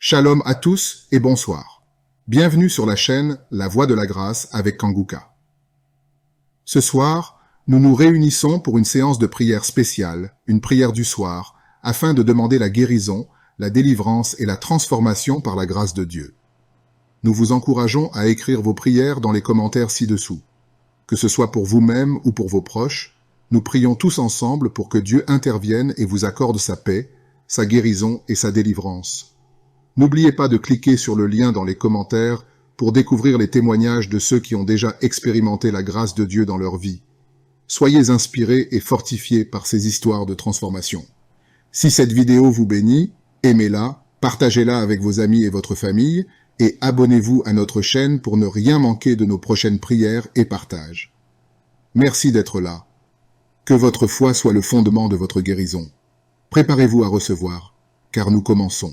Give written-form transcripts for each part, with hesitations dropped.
Shalom à tous et bonsoir. Bienvenue sur la chaîne La Voix de la Grâce avec Kanguka. Ce soir, nous nous réunissons pour une séance de prière spéciale, une prière du soir, afin de demander la guérison, la délivrance et la transformation par la grâce de Dieu. Nous vous encourageons à écrire vos prières dans les commentaires ci-dessous. Que ce soit pour vous-même ou pour vos proches, nous prions tous ensemble pour que Dieu intervienne et vous accorde sa paix, sa guérison et sa délivrance. N'oubliez pas de cliquer sur le lien dans les commentaires pour découvrir les témoignages de ceux qui ont déjà expérimenté la grâce de Dieu dans leur vie. Soyez inspirés et fortifiés par ces histoires de transformation. Si cette vidéo vous bénit, aimez-la, partagez-la avec vos amis et votre famille, et abonnez-vous à notre chaîne pour ne rien manquer de nos prochaines prières et partages. Merci d'être là. Que votre foi soit le fondement de votre guérison. Préparez-vous à recevoir, car nous commençons.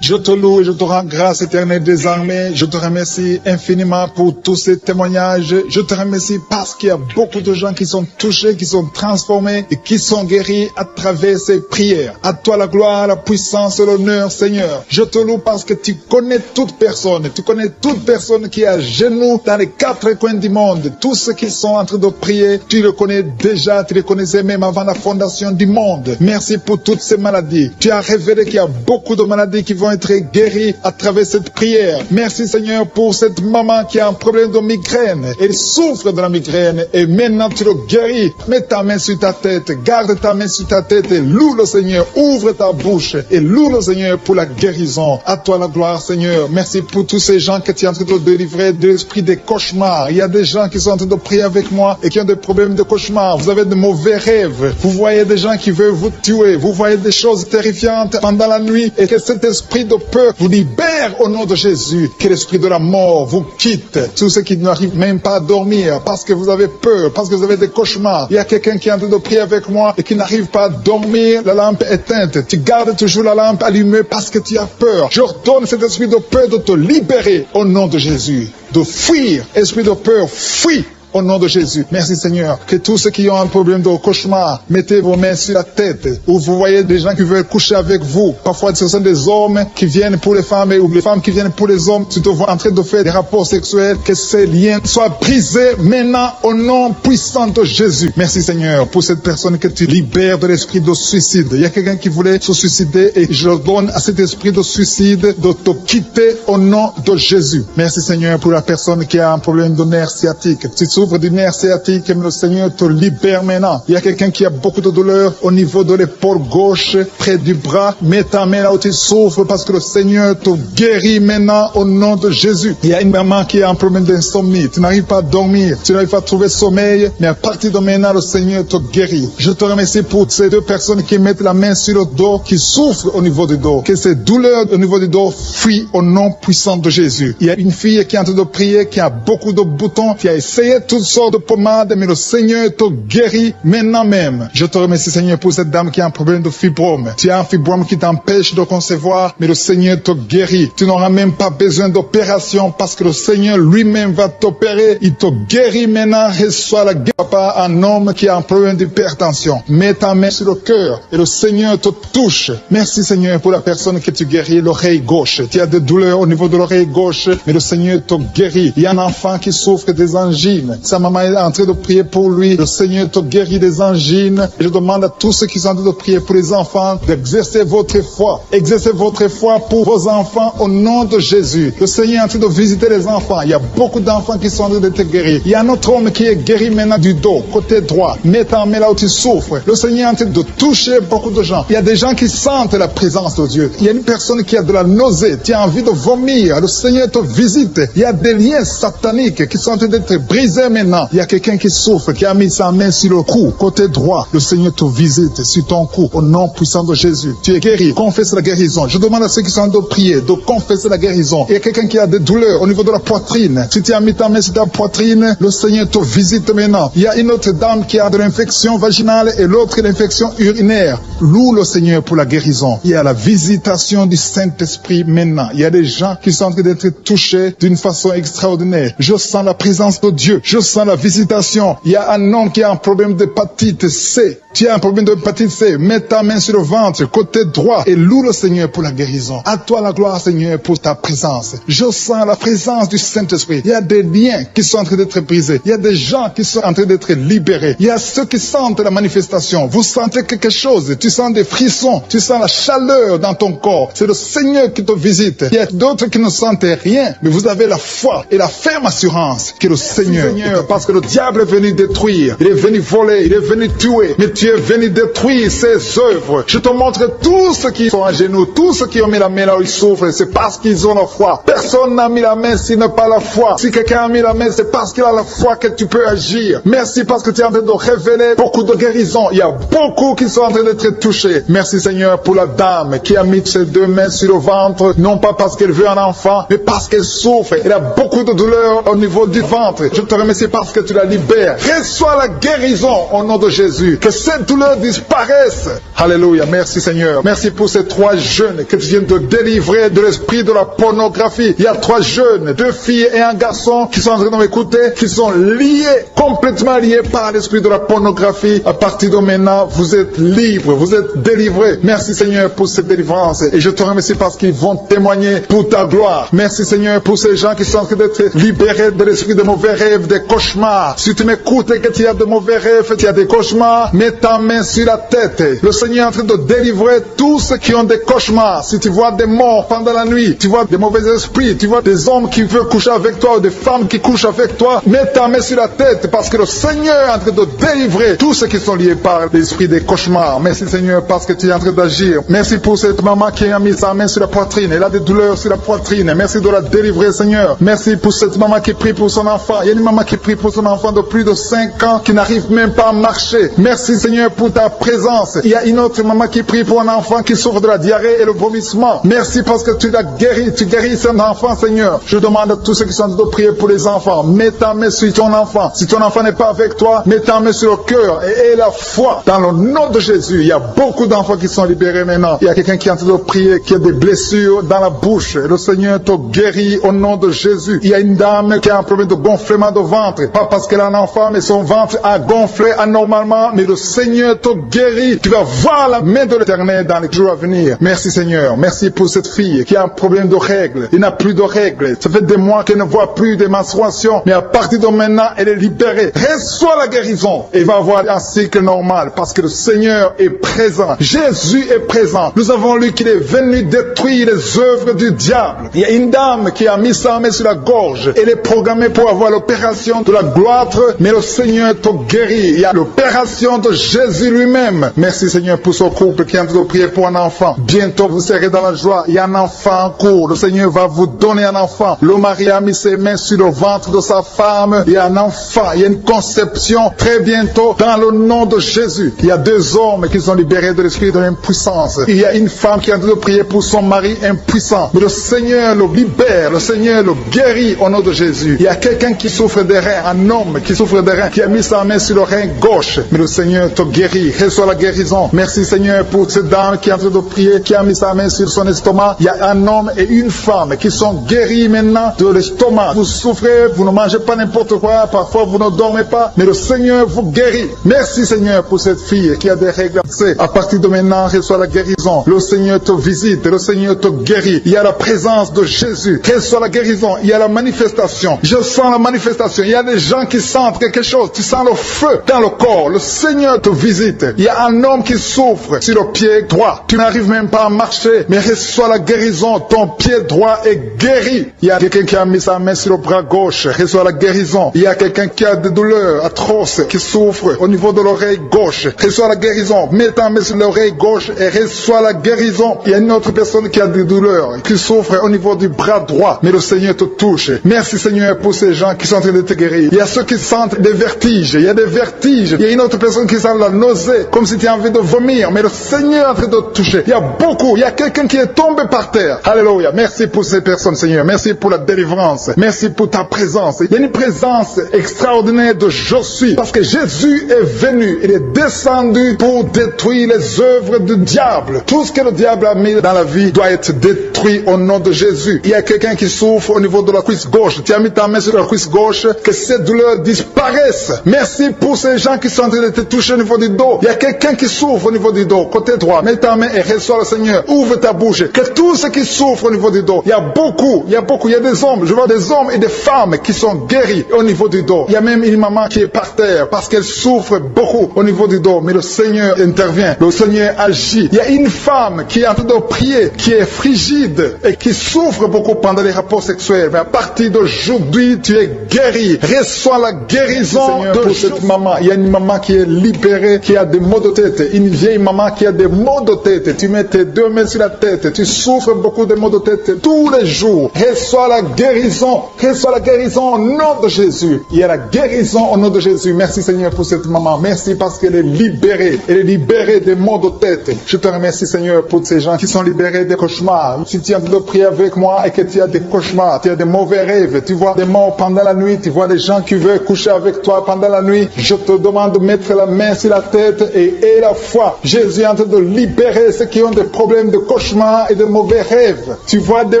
Je te loue et je te rends grâce éternelle des armées. Je te remercie infiniment pour tous ces témoignages. Je te remercie parce qu'il y a beaucoup de gens qui sont touchés, qui sont transformés et qui sont guéris à travers ces prières. À toi la gloire, la puissance et l'honneur, Seigneur. Je te loue parce que tu connais toute personne. Tu connais toute personne qui est à genoux dans les quatre coins du monde. Tous ceux qui sont en train de prier, tu le connais déjà. Tu les connaissais même avant la fondation du monde. Merci pour toutes ces maladies. Tu as révélé qu'il y a beaucoup de maladies qui vont être guérie à travers cette prière. Merci Seigneur pour cette maman qui a un problème de migraine. Elle souffre de la migraine et maintenant tu le guéris. Mets ta main sur ta tête, garde ta main sur ta tête et loue le Seigneur. Ouvre ta bouche et loue le Seigneur pour la guérison. À toi la gloire Seigneur. Merci pour tous ces gens que tu es en train de délivrer de l'esprit des cauchemars. Il y a des gens qui sont en train de prier avec moi et qui ont des problèmes de cauchemars. Vous avez de mauvais rêves. Vous voyez des gens qui veulent vous tuer. Vous voyez des choses terrifiantes pendant la nuit et que cet esprit de peur vous libère au nom de Jésus. Que l'esprit de la mort vous quitte. Tous ceux qui n'arrivent même pas à dormir parce que vous avez peur, parce que vous avez des cauchemars. Il y a quelqu'un qui est en train de prier avec moi et qui n'arrive pas à dormir, la lampe éteinte. Tu gardes toujours la lampe allumée parce que tu as peur. J'ordonne cet esprit de peur de te libérer au nom de Jésus. De fuir. Esprit de peur, fuis. Au nom de Jésus. Merci Seigneur. Que tous ceux qui ont un problème de cauchemar, mettez vos mains sur la tête. Ou vous voyez des gens qui veulent coucher avec vous. Parfois ce sont des hommes qui viennent pour les femmes ou les femmes qui viennent pour les hommes. Tu te vois en train de faire des rapports sexuels. Que ces liens soient brisés maintenant au nom puissant de Jésus. Merci Seigneur pour cette personne que tu libères de l'esprit de suicide. Il y a quelqu'un qui voulait se suicider et je donne à cet esprit de suicide de te quitter au nom de Jésus. Merci Seigneur pour la personne qui a un problème de nerf sciatique. Tu souffres du nerf sciatique, mais le Seigneur te libère maintenant. Il y a quelqu'un qui a beaucoup de douleur au niveau de l'épaule gauche, près du bras. Mets ta main là où tu souffres parce que le Seigneur te guérit maintenant au nom de Jésus. Il y a une maman qui a un problème d'insomnie. Tu n'arrives pas à dormir, tu n'arrives pas à trouver sommeil, mais à partir de maintenant, le Seigneur te guérit. Je te remercie pour ces deux personnes qui mettent la main sur le dos, qui souffrent au niveau du dos. Que ces douleurs au niveau du dos fuient au nom puissant de Jésus. Il y a une fille qui est en train de prier, qui a beaucoup de boutons, qui a essayé toutes sortes de pommades, mais le Seigneur te guérit maintenant même. Je te remercie Seigneur pour cette dame qui a un problème de fibrome. Tu as un fibrome qui t'empêche de concevoir, mais le Seigneur te guérit. Tu n'auras même pas besoin d'opération parce que le Seigneur lui-même va t'opérer. Il te guérit maintenant. Reçois la guérison par un homme qui a un problème d'hypertension. Mets ta main sur le cœur et le Seigneur te touche. Merci Seigneur pour la personne que tu guéris, l'oreille gauche. Tu as des douleurs au niveau de l'oreille gauche, mais le Seigneur te guérit. Il y a un enfant qui souffre des angines. Sa maman est en train de prier pour lui. Le Seigneur te guérit des angines. Et je demande à tous ceux qui sont en train de prier pour les enfants d'exercer votre foi. Exercez votre foi pour vos enfants au nom de Jésus. Le Seigneur est en train de visiter les enfants. Il y a beaucoup d'enfants qui sont en train d'être guéris. Il y a un autre homme qui est guéri maintenant du dos, côté droit. Mets ta main là où tu souffres. Le Seigneur est en train de toucher beaucoup de gens. Il y a des gens qui sentent la présence de Dieu. Il y a une personne qui a de la nausée. Tu as envie de vomir. Le Seigneur te visite. Il y a des liens sataniques qui sont en train d'être brisés maintenant. Il y a quelqu'un qui souffre, qui a mis sa main sur le cou, côté droit. Le Seigneur te visite sur ton cou, au nom puissant de Jésus. Tu es guéri. Confesse la guérison. Je demande à ceux qui sont en train de prier de confesser la guérison. Il y a quelqu'un qui a des douleurs au niveau de la poitrine. Si tu as mis ta main sur ta poitrine, le Seigneur te visite maintenant. Il y a une autre dame qui a de l'infection vaginale et l'autre l'infection urinaire. Loue le Seigneur pour la guérison. Il y a la visitation du Saint-Esprit maintenant. Il y a des gens qui sont en train d'être touchés d'une façon extraordinaire. Je sens la présence de Dieu. Je sens la visitation. Il y a un homme qui a un problème d'hépatite C. Tu as un problème d'hépatite C. Mets ta main sur le ventre, côté droit, et loue le Seigneur pour la guérison. À toi la gloire, Seigneur, pour ta présence. Je sens la présence du Saint-Esprit. Il y a des liens qui sont en train d'être brisés. Il y a des gens qui sont en train d'être libérés. Il y a ceux qui sentent la manifestation. Vous sentez quelque chose. Tu sens des frissons. Tu sens la chaleur dans ton corps. C'est le Seigneur qui te visite. Il y a d'autres qui ne sentent rien, mais vous avez la foi et la ferme assurance que le Seigneur, parce que le diable est venu détruire, il est venu voler, il est venu tuer, mais tu es venu détruire ses œuvres. Je te montre tous ceux qui sont à genoux, tous ceux qui ont mis la main là où ils souffrent, c'est parce qu'ils ont la foi. Personne n'a mis la main s'il n'a pas la foi. Si quelqu'un a mis la main, c'est parce qu'il a la foi que tu peux agir. Merci parce que tu es en train de révéler beaucoup de guérisons. Il y a beaucoup qui sont en train d'être touchés. Merci Seigneur pour la dame qui a mis ses deux mains sur le ventre, non pas parce qu'elle veut un enfant, mais parce qu'elle souffre. Elle a beaucoup de douleur au niveau du ventre. Je te remercie parce que tu la libères. Reçois la guérison au nom de Jésus. Que cette douleur disparaisse. Alléluia. Merci Seigneur. Merci pour ces 3 jeunes que tu viens de délivrer de l'esprit de la pornographie. Il y a 3 jeunes, 2 filles et un garçon qui sont en train de m'écouter, qui sont liés, complètement liés par l'esprit de la pornographie. À partir de maintenant, vous êtes libres, vous êtes délivrés. Merci Seigneur pour cette délivrance. Et je te remercie parce qu'ils vont témoigner pour ta gloire. Merci Seigneur pour ces gens qui sont en train d'être libérés de l'esprit de mauvais rêves, des cauchemars. Si tu m'écoutes et que tu as de mauvais rêves, tu as des cauchemars, mets ta main sur la tête. Le Seigneur est en train de délivrer tous ceux qui ont des cauchemars. Si tu vois des morts pendant la nuit, tu vois des mauvais esprits, tu vois des hommes qui veulent coucher avec toi ou des femmes qui couchent avec toi, mets ta main sur la tête parce que le Seigneur est en train de délivrer tous ceux qui sont liés par l'esprit des cauchemars. Merci Seigneur parce que tu es en train d'agir. Merci pour cette maman qui a mis sa main sur la poitrine. Elle a des douleurs sur la poitrine. Merci de la délivrer Seigneur. Merci pour cette maman qui prie pour son enfant. Il y a une maman qui prie pour son enfant de plus de 5 ans qui n'arrive même pas à marcher. Merci Seigneur pour ta présence. Il y a une autre maman qui prie pour un enfant qui souffre de la diarrhée et le vomissement. Merci parce que tu l'as guéri. Tu guéris son enfant Seigneur. Je demande à tous ceux qui sont en train de prier pour les enfants. Mets ta main sur ton enfant. Si ton enfant n'est pas avec toi, mets ta main sur le cœur et aie la foi. Dans le nom de Jésus, il y a beaucoup d'enfants qui sont libérés maintenant. Il y a quelqu'un qui est en train de prier, qui a des blessures dans la bouche. Le Seigneur te guérit au nom de Jésus. Il y a une dame qui a un problème de gonflement de ventre. Pas parce qu'elle a un enfant, mais son ventre a gonflé anormalement. Mais le Seigneur te guérit. Tu vas voir la main de l'Éternel dans les jours à venir. Merci Seigneur. Merci pour cette fille qui a un problème de règles. Il n'a plus de règles. Ça fait des mois qu'elle ne voit plus de menstruation. Mais à partir de maintenant, elle est libérée. Reçois la guérison. Et va avoir un cycle normal parce que le Seigneur est présent. Jésus est présent. Nous avons lu qu'il est venu détruire les œuvres du diable. Il y a une dame qui a mis sa main sur la gorge. Elle est programmée pour avoir l'opération de la gloire, mais le Seigneur te guérit. Il y a l'opération de Jésus lui-même. Merci Seigneur pour ce couple qui est en train de prier pour un enfant. Bientôt vous serez dans la joie. Il y a un enfant en cours. Le Seigneur va vous donner un enfant. Le mari a mis ses mains sur le ventre de sa femme. Il y a un enfant. Il y a une conception très bientôt dans le nom de Jésus. Il y a 2 hommes qui sont libérés de l'esprit de l'impuissance. Il y a une femme qui est en train de prier pour son mari impuissant. Mais le Seigneur le libère. Le Seigneur le guérit au nom de Jésus. Il y a quelqu'un qui souffre des reins. Un homme qui souffre des reins. Qui a mis sa main sur le rein gauche. Mais le Seigneur te guérit. Reçois la guérison. Merci Seigneur pour cette dame qui est en train de prier. Qui a mis sa main sur son estomac. Il y a un homme et une femme qui sont guéris maintenant de l'estomac. Vous souffrez. Vous ne mangez pas n'importe quoi. Parfois vous ne dormez pas. Mais le Seigneur vous guérit. Merci Seigneur pour cette fille qui a des règles. À partir de maintenant, reçois la guérison. Le Seigneur te visite. Le Seigneur te guérit. Il y a la présence de Jésus. Reçois la guérison. Il y a la manifestation. Je sens la manifestation. Il y a des gens qui sentent quelque chose. Tu sens le feu dans le corps. Le Seigneur te visite. Il y a un homme qui souffre sur le pied droit. Tu n'arrives même pas à marcher. Mais reçois la guérison. Ton pied droit est guéri. Il y a quelqu'un qui a mis sa main sur le bras gauche. Reçois la guérison. Il y a quelqu'un qui a des douleurs atroces, qui souffre au niveau de l'oreille gauche. Reçois la guérison. Mets ta main sur l'oreille gauche et reçois la guérison. Il y a une autre personne qui a des douleurs, qui souffre au niveau du bras droit. Mais le Seigneur te touche. Merci Seigneur pour ces gens qui sont en train de te guérir. Il y a ceux qui sentent des vertiges. Il y a des vertiges. Il y a une autre personne qui sent la nausée, comme si tu as envie de vomir. Mais le Seigneur est en train de te toucher. Il y a beaucoup. Il y a quelqu'un qui est tombé par terre. Alléluia. Merci pour ces personnes Seigneur. Merci pour la délivrance. Merci pour ta présence. Il y a une présence extraordinaire de je suis. Parce que Jésus est venu. Il est descendu pour détruire les œuvres du diable. Tout ce que le diable a mis dans la vie doit être détruit. détruit au nom de Jésus. Il y a quelqu'un qui souffre au niveau de la cuisse gauche. Tu as mis ta main sur la cuisse gauche, que cette douleur disparaisse. Merci pour ces gens qui sont en train de te toucher au niveau du dos. Il y a quelqu'un qui souffre au niveau du dos, côté droit. Mets ta main et reçois le Seigneur. Ouvre ta bouche. Que tous ceux qui souffrent au niveau du dos, il y a beaucoup, il y a des hommes, je vois des hommes et des femmes qui sont guéris au niveau du dos. Il y a même une maman qui est par terre parce qu'elle souffre beaucoup au niveau du dos, mais le Seigneur intervient, le Seigneur agit. Il y a une femme qui est en train de prier, qui est frigide et qui souffre beaucoup pendant les rapports sexuels, mais à partir d'aujourd'hui, tu es guéri. Reçois la guérison de cette maman. Il y a une maman qui est libérée, qui a des maux de tête, une vieille maman qui a des maux de tête. Tu mets tes deux mains sur la tête, tu souffres beaucoup de maux de tête tous les jours. Reçois la guérison, reçois la guérison au nom de Jésus. Il y a la guérison au nom de Jésus. Merci Seigneur pour cette maman. Merci parce qu'elle est libérée. Elle est libérée des maux de tête. Je te remercie Seigneur pour ces gens qui sont libérés des cauchemars. Si tu as de prier avec moi et que tu as des cauchemars, tu as des mauvais rêves, tu vois des morts pendant la nuit, tu vois des gens qui veulent coucher avec toi pendant la nuit, je te demande de mettre la main sur la tête et la foi. Jésus est en train de libérer ceux qui ont des problèmes de cauchemars et de mauvais rêves. Tu vois des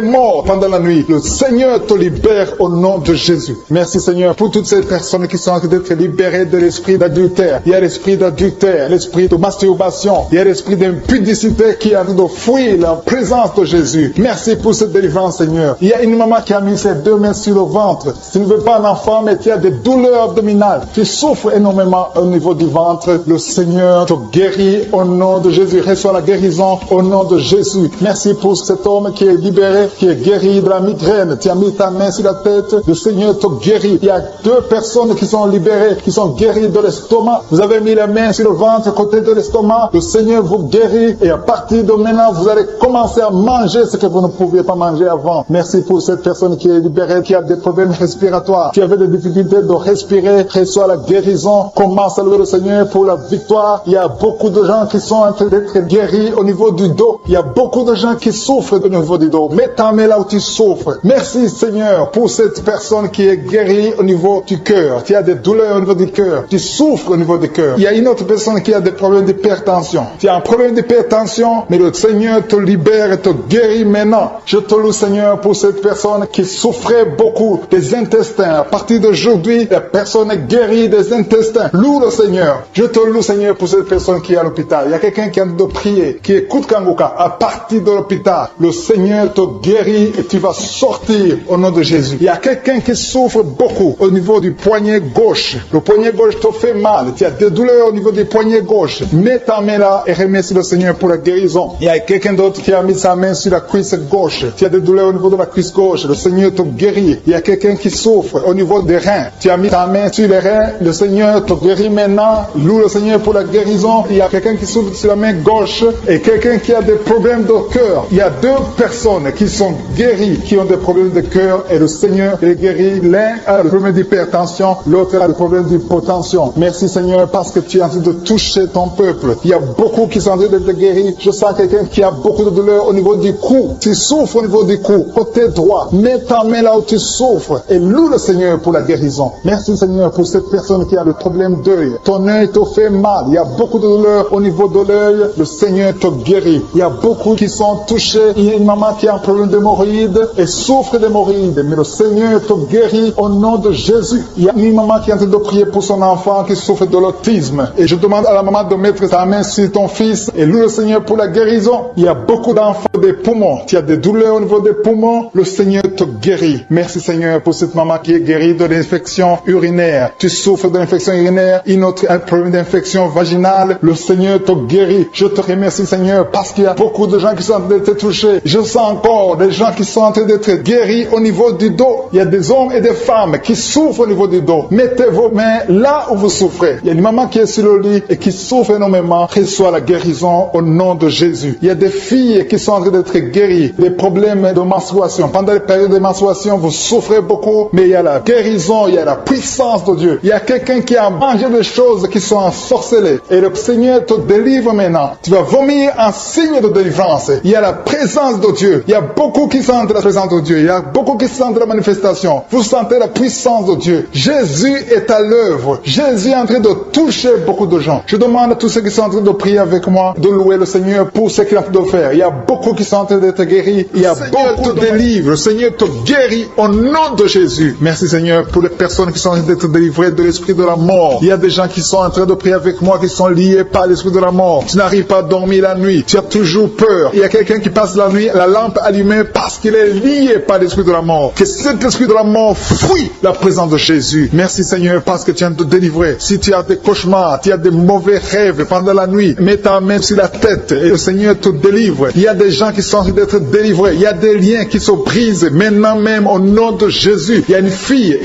morts pendant la nuit. Le Seigneur te libère au nom de Jésus. Merci Seigneur pour toutes ces personnes qui sont en train d'être libérées de l'esprit d'adultère. Il y a l'esprit d'adultère, l'esprit de masturbation, il y a l'esprit d'impudicité qui est en train de fuir la présence de Jésus. Merci pour cette délivrance Seigneur. Il y a une maman qui a mis ses deux mains sur le ventre. Tu ne veux pas un enfant mais tu as des douleurs abdominales. Tu souffres énormément au niveau du ventre. Le Seigneur te guérit au nom de Jésus. Reçois la guérison au nom de Jésus. Merci pour cet homme qui est libéré, qui est guéri de la migraine. Tu as mis ta main sur la tête. Le Seigneur te guérit. Il y a deux personnes qui sont libérées, qui sont guéries de l'estomac. Vous avez mis la main sur le ventre, côté de l'estomac. Le Seigneur vous guérit. Et à partir de maintenant, vous allez commencer à manger ce que vous ne pouviez pas manger avant. Merci pour cette personne qui est libérée, qui a des problèmes respiratoires, qui avait des difficultés de respirer. Reçois la guérison. Commence à louer le Seigneur pour la victoire. Il y a beaucoup de gens qui sont en train d'être guéris au niveau du dos. Il y a beaucoup de gens qui souffrent au niveau du dos. Mets ta main là où tu souffres. Merci Seigneur pour cette personne qui est guérie au niveau du cœur. Tu as des douleurs au niveau du cœur. Tu souffres au niveau du cœur. Il y a une autre personne qui a des problèmes d'hypertension. Tu as un problème d'hypertension, mais le Seigneur te libère et te guérit maintenant. Je te loue Seigneur pour cette personne qui souffrait beaucoup des intestins. À partir d'aujourd'hui, la personne est guérie des intestins. Loue le Seigneur. Je te loue Seigneur pour cette personne qui est à l'hôpital. Il y a quelqu'un qui a de prier, qui écoute Kanguka. À partir de l'hôpital, le Seigneur te guérit et tu vas sortir au nom de Jésus. Il y a quelqu'un qui souffre beaucoup au niveau du poignet gauche. Le poignet gauche te fait mal. Tu as des douleurs au niveau du poignet gauche. Mets ta main là et remercie le Seigneur pour la guérison. Il y a quelqu'un d'autre qui a mis sa main sur la cuisse gauche. Tu as des douleurs au niveau de la cuisse gauche. Le Seigneur te guérit. Il y a quelqu'un qui souffre au niveau des reins. Tu as mis ta main sur les reins. Le Seigneur te guérit maintenant. Loue le Seigneur pour la guérison. Il y a quelqu'un qui souffre sur la main gauche et quelqu'un qui a des problèmes de cœur. Il y a deux personnes qui sont guéries, qui ont des problèmes de cœur et le Seigneur les guérit. L'un a le problème d'hypertension, l'autre a le problème d'hypotension. Merci Seigneur parce que tu es en train de toucher ton peuple. Il y a beaucoup qui sont en train d'être guéris. Je sens quelqu'un qui a beaucoup de douleur au niveau du cou. Tu souffres au niveau du cou, côté droit. Mets ta main là où tu souffres et loue le Seigneur pour la guérison. Merci Seigneur pour cette personne qui a le problème d'œil. Ton œil te fait mal. Il y a beaucoup de douleur au niveau de l'œil. Le Seigneur te guérit. Il y a beaucoup qui sont touchés. Il y a une maman qui a un problème d'hémorroïdes et souffre d'hémorroïdes. Mais le Seigneur te guérit au nom de Jésus. Il y a une maman qui est en train de prier pour son enfant qui souffre de l'autisme. Et je demande à la maman de mettre sa main sur ton fils et loue le Seigneur pour la guérison. Il y a beaucoup d'enfants des poumons. Tu as des douleurs au niveau des poumons. Le Seigneur te guérit. Merci Seigneur pour cette maman qui est guérie de l'infection urinaire. Tu souffres de l'infection urinaire. Une autre a un problème d'infection vaginale. Le Seigneur te guérit. Je te remercie Seigneur parce qu'il y a beaucoup de gens qui sont en train d'être touchés. Je sens encore des gens qui sont en train d'être guéris au niveau du dos. Il y a des hommes et des femmes qui souffrent au niveau du dos. Mettez vos mains là où vous souffrez. Il y a une maman qui est sur le lit et qui souffre énormément. Reçois la guérison au nom de Jésus. Il y a des filles qui sont en train d'être guéries des problèmes de menstruation. Pendant les périodes de menstruation, vous souffrez beaucoup, mais il y a la guérison, il y a la puissance de Dieu. Il y a quelqu'un qui a mangé des choses qui sont ensorcelées et le Seigneur te délivre maintenant. Tu vas vomir un signe de délivrance. Il y a la présence de Dieu. Il y a beaucoup qui sentent la présence de Dieu. Il y a beaucoup qui sentent la manifestation. Vous sentez la puissance de Dieu. Jésus est à l'œuvre. Jésus est en train de toucher beaucoup de gens. Je demande à tous ceux qui sont en train de prier avec moi de louer le Seigneur pour ce qu'il a fait de faire. Il y a beaucoup qui sont en train de d'être guéri. Il y a beaucoup de délivre. Le Seigneur te guérit au nom de Jésus. Merci Seigneur pour les personnes qui sont en train d'être délivrées de l'esprit de la mort. Il y a des gens qui sont en train de prier avec moi qui sont liés par l'esprit de la mort. Tu n'arrives pas à dormir la nuit. Tu as toujours peur. Il y a quelqu'un qui passe la nuit, la lampe allumée parce qu'il est lié par l'esprit de la mort. Que cet esprit de la mort fuit la présence de Jésus. Merci Seigneur parce que tu viens de te délivrer. Si tu as des cauchemars, tu as des mauvais rêves pendant la nuit, mets ta main sur la tête et le Seigneur te délivre. Il y a des gens qui sont en train d'être délivrés. Il y a des liens qui se brisent maintenant même au nom de Jésus. Il y a une fille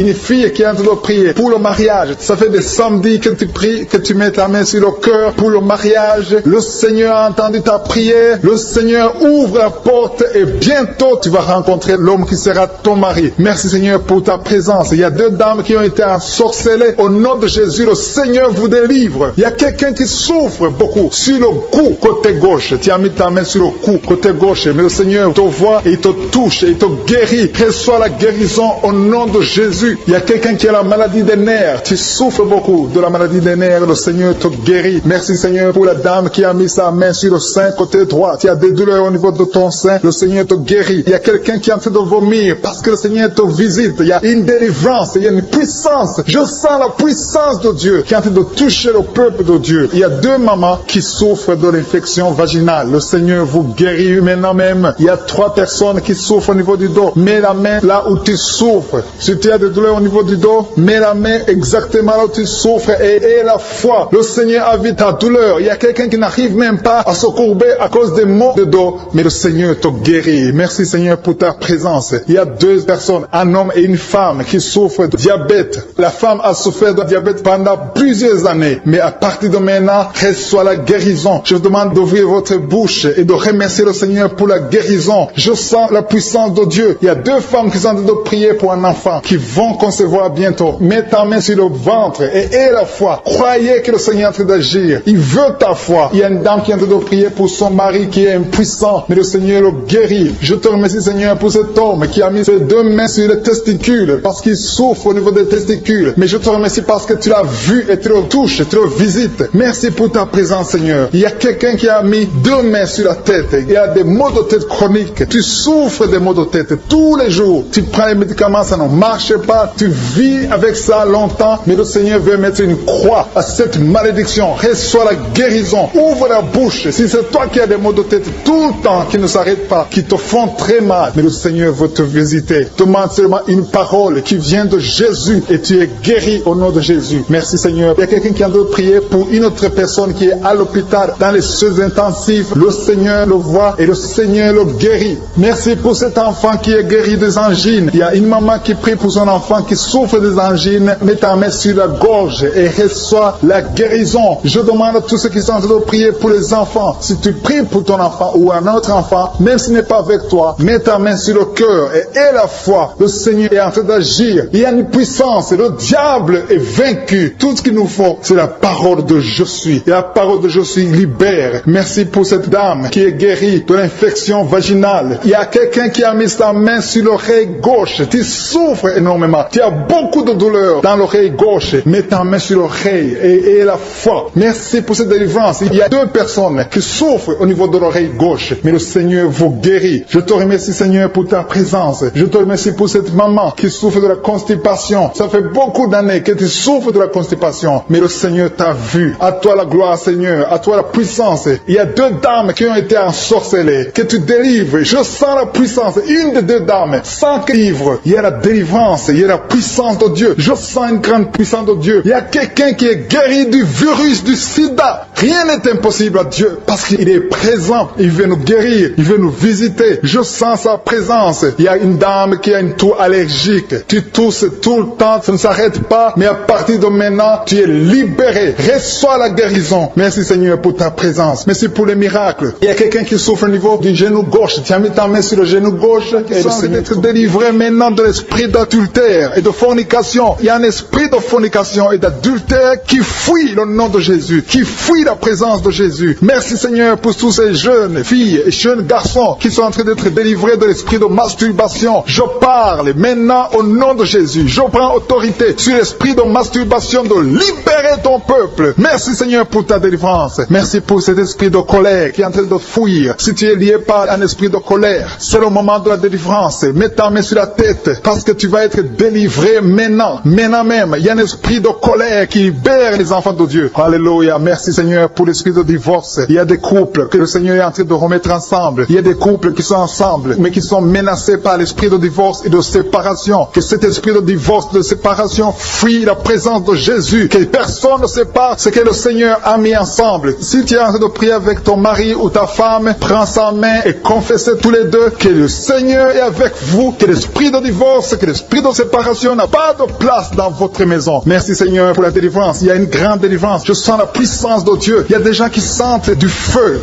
qui est en train de prier pour le mariage. Ça fait des samedis que tu pries, que tu mets ta main sur le cœur pour le mariage. Le Seigneur a entendu ta prière. Le Seigneur ouvre la porte et bientôt tu vas rencontrer l'homme qui sera ton mari. Merci Seigneur pour ta présence. Il y a deux dames qui ont été ensorcelées. Au nom de Jésus, le Seigneur vous délivre. Il y a quelqu'un qui souffre beaucoup sur le cou, côté gauche. Tu as mis ta main sur le cou, côté gauche. Mais le Seigneur te voit et il te touche et il te guérit. Reçois la guérison au nom de Jésus. Il y a quelqu'un qui a la maladie des nerfs. Tu souffres beaucoup de la maladie des nerfs. Le Seigneur te guérit. Merci Seigneur pour la dame qui a mis sa main sur le sein, côté droit. Tu as des douleurs au niveau de ton sein. Le Seigneur te guérit. Il y a quelqu'un qui est en train de vomir parce que le Seigneur te visite. Il y a une délivrance. Il y a une puissance. Je sens la puissance de Dieu qui est en train de toucher le peuple de Dieu. Il y a deux mamans qui souffrent de l'infection vaginale. Le Seigneur vous guérit maintenant même. Il y a 3 personnes qui souffrent au niveau du dos. Mets la main là où tu souffres. Si tu as des douleurs au niveau du dos, mets la main exactement là où tu souffres et aie la foi. Le Seigneur a vu ta douleur. Il y a quelqu'un qui n'arrive même pas à se courber à cause des maux de dos, mais le Seigneur te guérit. Merci Seigneur pour ta présence. Il y a 2 personnes, un homme et une femme qui souffrent de diabète. La femme a souffert de diabète pendant plusieurs années, mais à partir de maintenant, reçoit la guérison. Je vous demande d'ouvrir votre bouche et de remercier le Seigneur pour la guérison. Je sens la puissance de Dieu. Il y a 2 femmes qui sont en train de prier pour un enfant qui vont concevoir bientôt. Mets ta main sur le ventre et aie la foi. Croyez que le Seigneur est en train d'agir. Il veut ta foi. Il y a une dame qui est en train de prier pour son mari qui est impuissant, mais le Seigneur le guérit. Je te remercie Seigneur pour cet homme qui a mis ses 2 mains sur les testicules parce qu'il souffre au niveau des testicules. Mais je te remercie parce que tu l'as vu et tu le touches, tu le visites. Merci pour ta présence Seigneur. Il y a quelqu'un qui a mis 2 mains sur la tête. Il y a des maux de tête chroniques. Tu souffres des maux de tête tous les jours. Tu prends les médicaments, ça ne marche pas. Tu vis avec ça longtemps, mais le Seigneur veut mettre une croix à cette malédiction. Reçois la guérison. Ouvre la bouche. Si c'est toi qui as des maux de tête tout le temps, qui ne s'arrêtent pas, qui te font très mal, mais le Seigneur veut te visiter. Demande seulement une parole qui vient de Jésus et tu es guéri au nom de Jésus. Merci Seigneur. Il y a quelqu'un qui a de prier pour une autre personne qui est à l'hôpital dans les soins intensifs. Le Seigneur le voit et le Seigneur le guérit. Merci pour cet enfant qui est guéri des angines. Il y a une maman qui prie pour son enfant qui souffre des angines. Mets ta main sur la gorge et reçois la guérison. Je demande à tous ceux qui sont en train de prier pour les enfants. Si tu pries pour ton enfant ou un autre enfant, même s'il n'est pas avec toi, mets ta main sur le cœur et aie la foi. Le Seigneur est en train d'agir. Il y a une puissance. Le diable est vaincu. Tout ce qu'il nous faut, c'est la parole de je suis. Et la parole de je suis libère. Merci pour cette dame qui est guérie de l'infection vaginale. Il y a quelqu'un qui a mis sa main sur l'oreille gauche. Tu souffres énormément. Tu as beaucoup de douleur dans l'oreille gauche. Mets ta main sur l'oreille et la foi. Merci pour cette délivrance. Il y a 2 personnes qui souffrent au niveau de l'oreille gauche. Mais le Seigneur vous guérit. Je te remercie Seigneur pour ta présence. Je te remercie pour cette maman qui souffre de la constipation. Ça fait beaucoup d'années que tu souffres de la constipation. Mais le Seigneur t'a vu. À toi la gloire Seigneur. À toi la puissance. Il y a 2 dames qui ont été ensorcelées. Que tu délivres. Je sens la puissance. Une des 2 dames. Sans que livre. Il y a la délivrance. Il y a la puissance de Dieu. Je sens une grande puissance de Dieu. Il y a quelqu'un qui est guéri du virus du sida. Rien n'est impossible à Dieu. Parce qu'il est présent. Il veut nous guérir. Il veut nous visiter. Je sens sa présence. Il y a une dame qui a une toux allergique. Tu tousses tout le temps. Ça ne s'arrête pas. Mais à partir de maintenant, tu es libéré. Reçois la guérison. Merci Seigneur pour ta présence. Merci pour les miracles. Il y a quelqu'un qui souffre au niveau du genou gauche. Tu as mis ta main sur le genou gauche. Et le Seigneur être délivré maintenant de l'esprit d'adultère et de fornication. Il y a un esprit de fornication et d'adultère qui fuit le nom de Jésus, qui fuit la présence de Jésus. Merci Seigneur pour tous ces jeunes filles et jeunes garçons qui sont en train d'être délivrés de l'esprit de masturbation. Je parle maintenant au nom de Jésus. Je prends autorité sur l'esprit de masturbation de libérer ton peuple. Merci Seigneur pour ta délivrance. Merci pour cet esprit de colère qui est en train de fuir. Si tu es lié par pas un esprit de colère. C'est le moment de la délivrance. Mets ta main sur la tête parce que tu vas être délivré maintenant. Maintenant même, il y a un esprit de colère qui libère les enfants de Dieu. Alléluia. Merci Seigneur pour l'esprit de divorce. Il y a des couples que le Seigneur est en train de remettre ensemble. Il y a des couples qui sont ensemble mais qui sont menacés par l'esprit de divorce et de séparation. Que cet esprit de divorce, de séparation fuit la présence de Jésus. Que personne ne sépare ce que le Seigneur a mis ensemble. Si tu es en train de prier avec ton mari ou ta femme, prends sa main et confessez tous les deux que le Seigneur est avec vous, que l'esprit de divorce, que l'esprit de séparation n'a pas de place dans votre maison. Merci Seigneur pour la délivrance. Il y a une grande délivrance. Je sens la puissance de Dieu. Il y a des gens qui sentent du feu